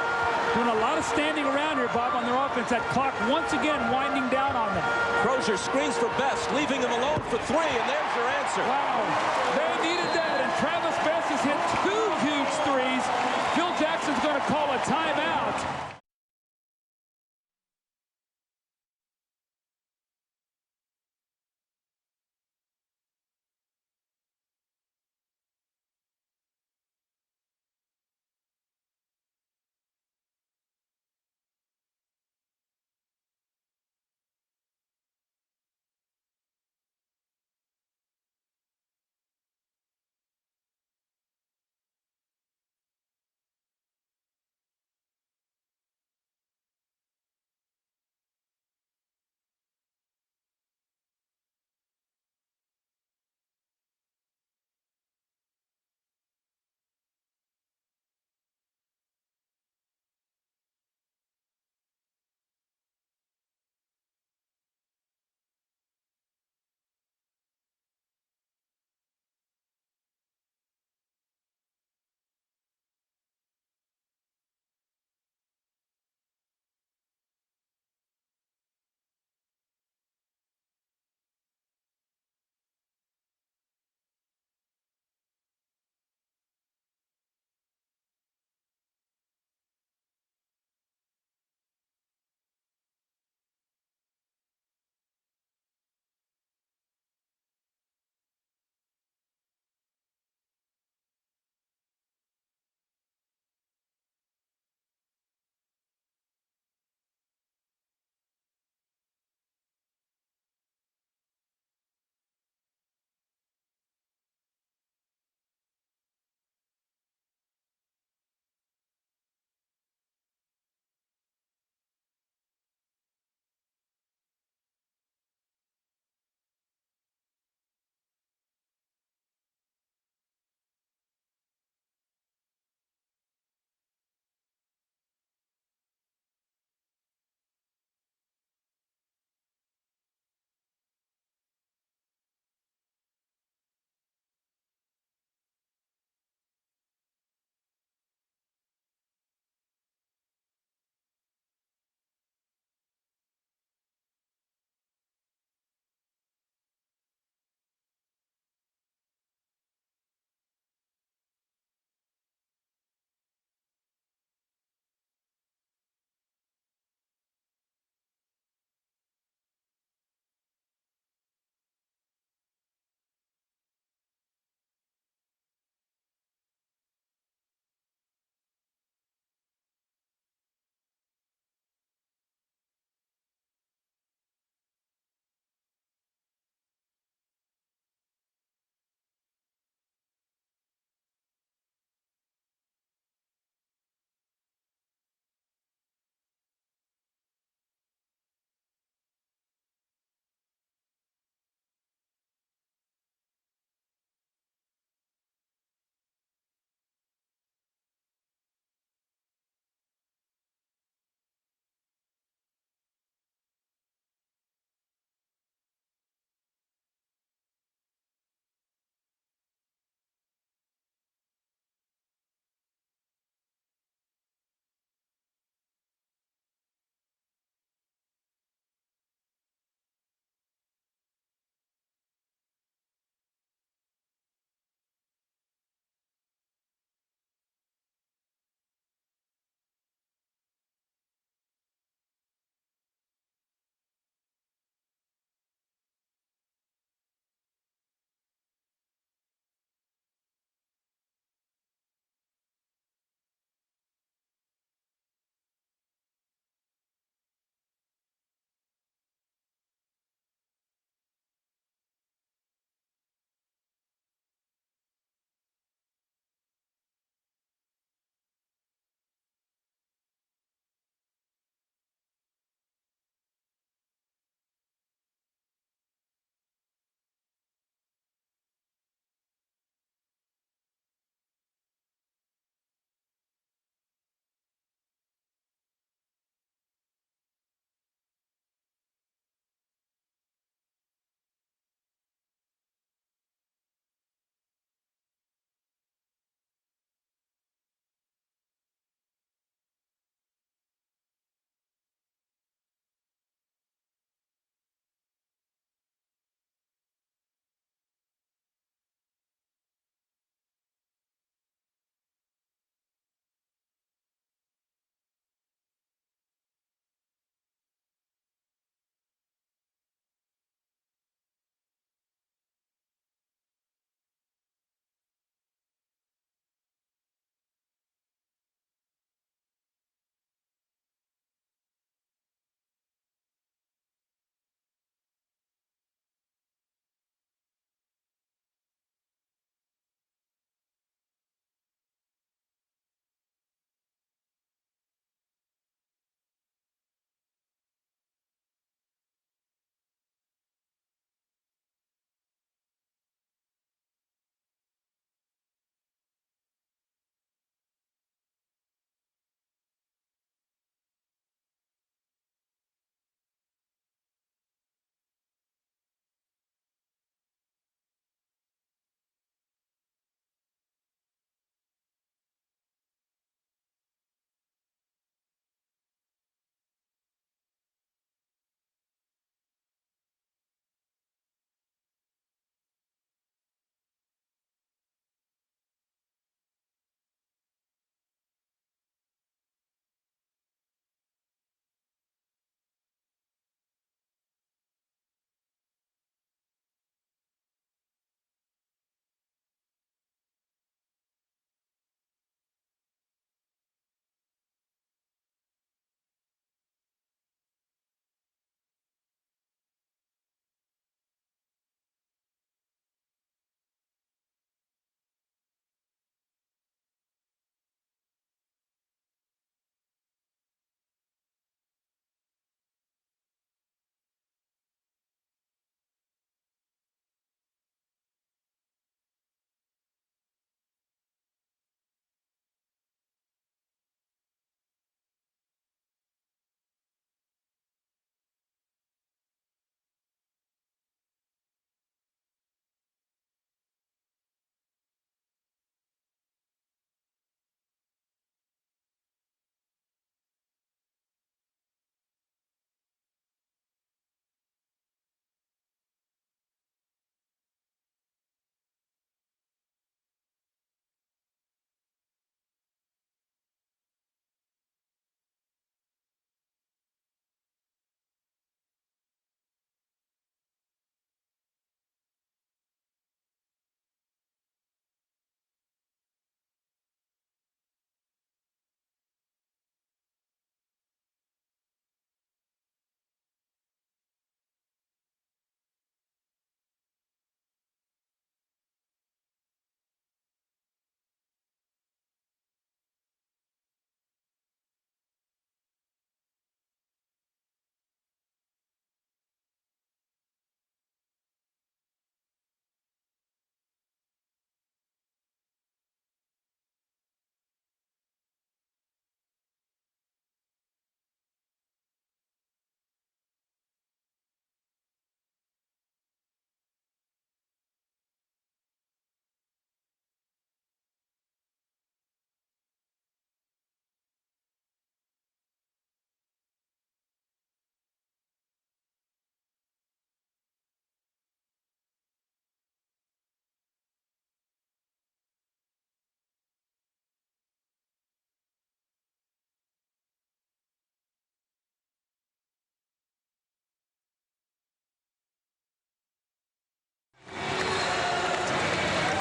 Doing a lot of standing around here, Bob, on their offense. That clock once again winding down on them. Crozier screens for Best, leaving him alone for 3, and there's your answer. Wow, they needed that, and Travis Best has hit 2 huge threes. Phil Jackson's going to call a timeout.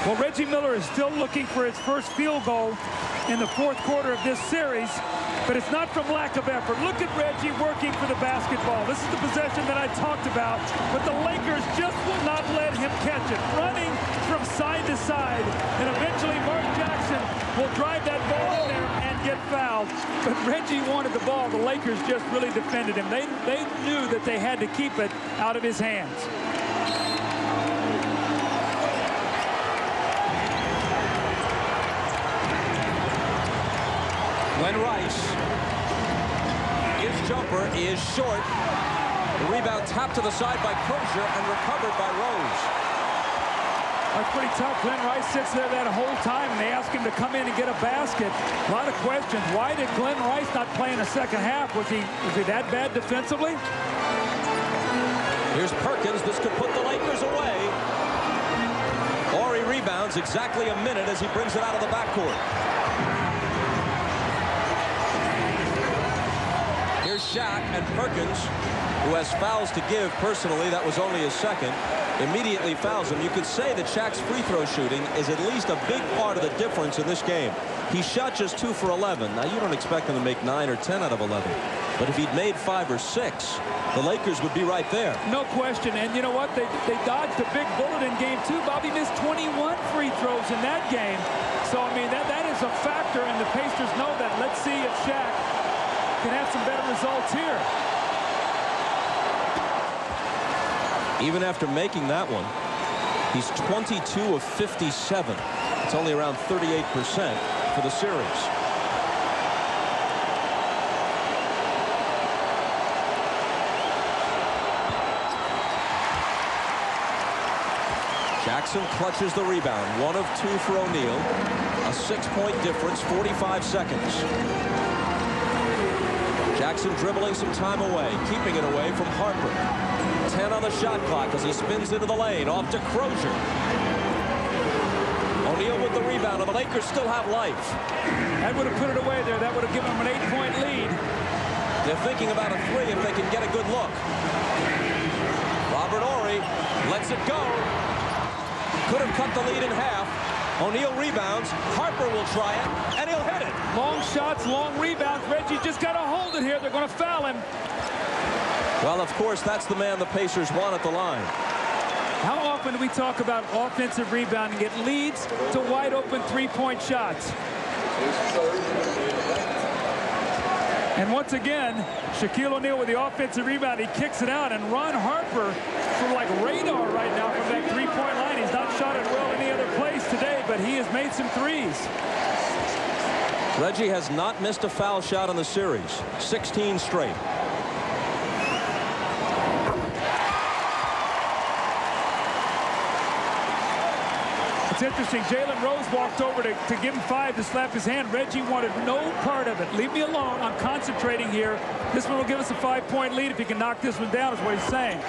Well, Reggie Miller is still looking for his first field goal in the fourth quarter of this series, but it's not from lack of effort. Look at Reggie working for the basketball. This is the possession that I talked about, but the Lakers just will not let him catch it. Running from side to side, and eventually Mark Jackson will drive that ball in there and get fouled. But Reggie wanted the ball. The Lakers just really defended him. They knew that they had to keep it out of his hands. Glenn Rice, his jumper is short. The rebound tapped to the side by Crozier and recovered by Rose. That's pretty tough. Glenn Rice sits there that whole time, and they ask him to come in and get a basket. A lot of questions. Why did Glenn Rice not play in the second half? Was he that bad defensively? Here's Perkins. This could put the Lakers away. Horry rebounds exactly a minute as he brings it out of the backcourt. Here's Shaq, and Perkins, who has fouls to give personally, that was only his second, immediately fouls him. You could say that Shaq's free throw shooting is at least a big part of the difference in this game. He shot just 2 for 11. Now, you don't expect him to make 9 or 10 out of 11. But if he'd made 5 or 6, the Lakers would be right there. No question. And you know what? They dodged a big bullet in game 2. Bobby missed 21 free throws in that game. So, I mean, that is a factor, and the Pacers know that. Let's see if Shaq can have some better results here. Even after making that one, he's 22 of 57. It's only around 38% for the series. Jackson clutches the rebound. 1 of 2 for O'Neal. A 6-point difference, 45 seconds. Jackson dribbling some time away, keeping it away from Harper. 10 on the shot clock as he spins into the lane, off to Crozier. O'Neal with the rebound, and the Lakers still have life. That would have put it away there. That would have given them an 8-point lead. They're thinking about a 3 if they can get a good look. Robert Horry lets it go. Could have cut the lead in half. O'Neal rebounds. Harper will try it, and he'll hit it. Long shots, long rebounds. Reggie just got to hold it here. They're going to foul him. Well, of course, that's the man the Pacers want at the line. How often do we talk about offensive rebounding? It leads to wide-open three-point shots. And once again, Shaquille O'Neal with the offensive rebound. He kicks it out, and Ron Harper for like radar right now from that three-point line. He's not shot it well any other place today, but he has made some threes. Reggie has not missed a foul shot in the series. 16 straight. It's interesting. Jalen Rose walked over to give him 5 to slap his hand. Reggie wanted no part of it. Leave me alone. I'm concentrating here. This one will give us a 5-point lead if he can knock this one down, is what he's saying.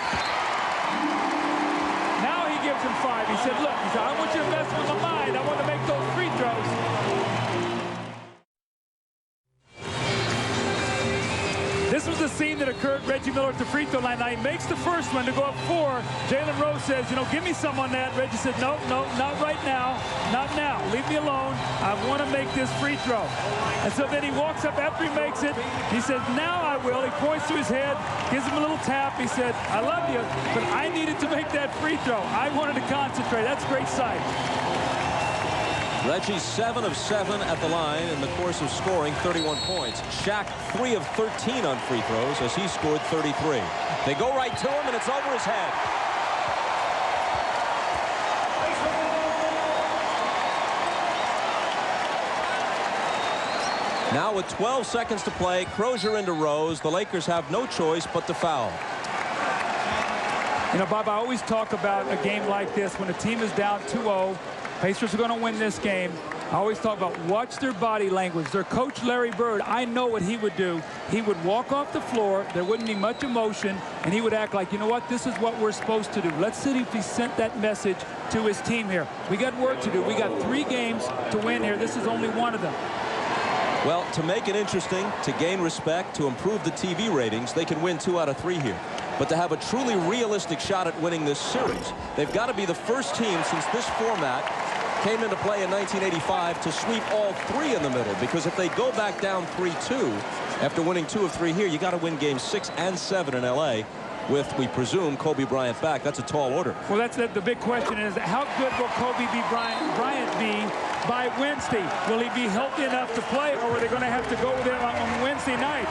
Now he gives him 5. He said, look, he said, I want you to mess with my mind. I want to make those free throws. This was the scene that occurred. Reggie Miller at the free throw line. Now he makes the first one to go up 4. Jalen Rose says, you know, give me some on that. Reggie said, no, not right now. Not now. Leave me alone. I want to make this free throw. And so then he walks up after he makes it. He says, now I will. He points to his head, gives him a little tap. He said, I love you, but I needed to make that free throw. I wanted to concentrate. That's a great sight. Reggie 7 of 7 at the line in the course of scoring 31 points. Shaq 3 of 13 on free throws as he scored 33. They go right to him, and it's over his head. Now with 12 seconds to play, Crozier into Rose. The Lakers have no choice but to foul. You know, Bob, I always talk about a game like this when a team is down 2-0. Pacers are going to win this game. I always talk about watch their body language. Their coach, Larry Bird, I know what he would do. He would walk off the floor. There wouldn't be much emotion, and he would act like, you know what, this is what we're supposed to do. Let's see if he sent that message to his team here. We got work to do. We got 3 games to win here. This is only one of them. Well, to make it interesting, to gain respect, to improve the TV ratings, they can win 2 out of 3 here. But to have a truly realistic shot at winning this series, they've got to be the first team since this format came into play in 1985 to sweep all three in the middle, because if they go back down 3-2 after winning 2 of 3 here, you got to win games 6 and 7 in L.A. with, we presume, Kobe Bryant back. That's a tall order. Well, that's the big question is, how good will Kobe Bryant be by Wednesday? Will he be healthy enough to play, or are they going to have to go with him on Wednesday night?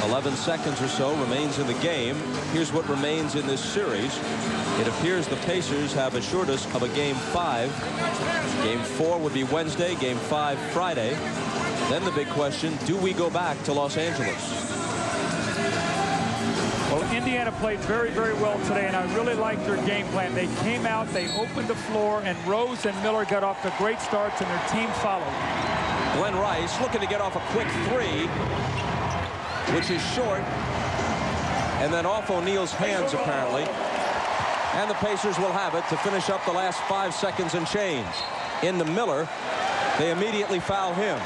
11 seconds or so remains in the game. Here's what remains in this series. It appears the Pacers have assured us of a Game 5. Game 4 would be Wednesday, Game 5 Friday. Then the big question, do we go back to Los Angeles? Well, Indiana played very, very well today, and I really liked their game plan. They came out, they opened the floor, and Rose and Miller got off to great starts, and their team followed. Glenn Rice looking to get off a quick 3, which is short, and then off O'Neal's hands, apparently. And the Pacers will have it to finish up the last 5 seconds and change. Into Miller, they immediately foul him.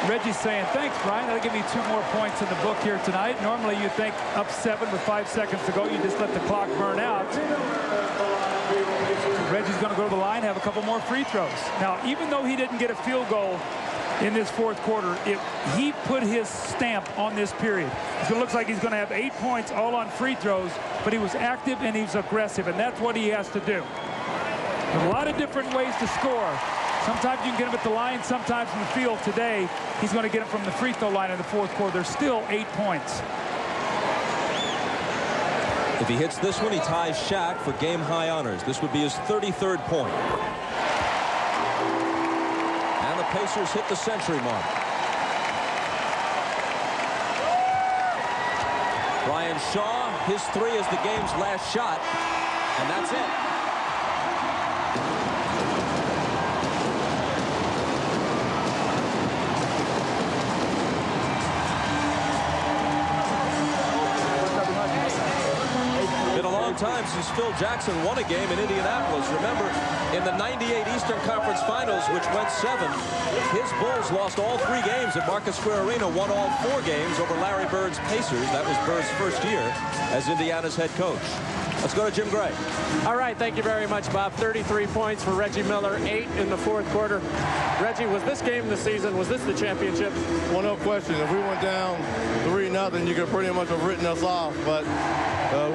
Reggie's saying, thanks, Brian. That'll give me 2 more points in the book here tonight. Normally, you think up 7 with 5 seconds to go, you just let the clock burn out. Reggie's going to go to the line, have a couple more free throws. Now, even though he didn't get a field goal in this fourth quarter, he put his stamp on this period. So it looks like he's going to have 8 points all on free throws, but he was active and he was aggressive, and that's what he has to do. A lot of different ways to score. Sometimes you can get him at the line, sometimes in the field. Today, he's going to get him from the free throw line in the fourth quarter. There's still 8 points. If he hits this one, he ties Shaq for game-high honors. This would be his 33rd point. And the Pacers hit the century mark. Brian Shaw, his 3 is the game's last shot, and that's it. Time since Phil Jackson won a game in Indianapolis. Remember, in the '98 Eastern Conference Finals, which went 7, his Bulls lost all 3 games at Market Square Arena, won all 4 games over Larry Bird's Pacers. That was Bird's first year as Indiana's head coach. Let's go to Jim Gray. All right, thank you very much, Bob. 33 points for Reggie Miller, 8 in the fourth quarter. Reggie, was this game the season? Was this the championship? Well, no question. If we went down 3-0, you could pretty much have written us off. But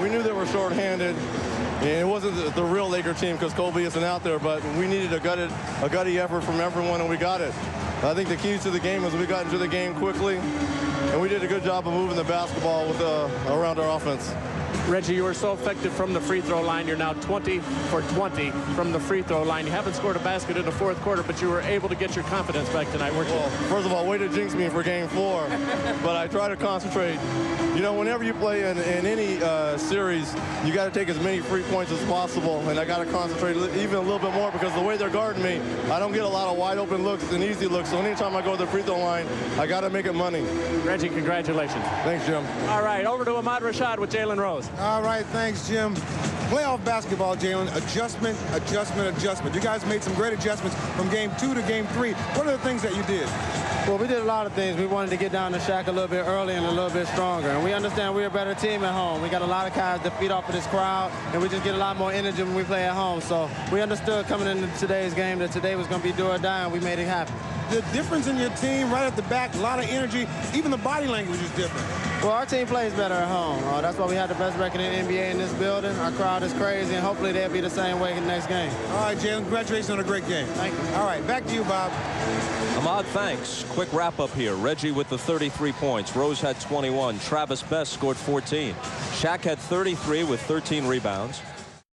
we knew they were shorthanded. And it wasn't the real Laker team because Kobe isn't out there, but we needed a gutty effort from everyone, and we got it. I think the key to the game was we got into the game quickly, and we did a good job of moving the basketball with around our offense. Reggie, you were so effective from the free throw line. You're now 20 for 20 from the free throw line. You haven't scored a basket in the fourth quarter, but you were able to get your confidence back tonight, weren't you? Well, first of all, way to jinx me for game 4, but I try to concentrate. You know, whenever you play in any series, you got to take as many free points as possible, and I got to concentrate even a little bit more because the way they're guarding me, I don't get a lot of wide open looks and easy looks, so anytime I go to the free throw line, I got to make it money. Reggie, congratulations. Thanks, Jim. All right, over to Ahmad Rashad with Jalen Rose. All right, thanks, Jim. Playoff basketball, Jalen, adjustment, adjustment, adjustment. You guys made some great adjustments from game 2 to game 3. What are the things that you did? Well, we did a lot of things. We wanted to get down to Shaq a little bit early and a little bit stronger. And we understand we're a better team at home. We got a lot of guys to feed off of this crowd, and we just get a lot more energy when we play at home. So we understood coming into today's game that today was going to be do or die, and we made it happen. The difference in your team right at the back, a lot of energy, even the body language is different. Well, our team plays better at home. That's why we have the best record in the NBA in this building. Our crowd is crazy, and hopefully they'll be the same way in the next game. All right, Jalen, congratulations on a great game. Thank you. All right, back to you, Bob. Ahmad, thanks. Quick wrap-up here. Reggie with the 33 points. Rose had 21. Travis Best scored 14. Shaq had 33 with 13 rebounds.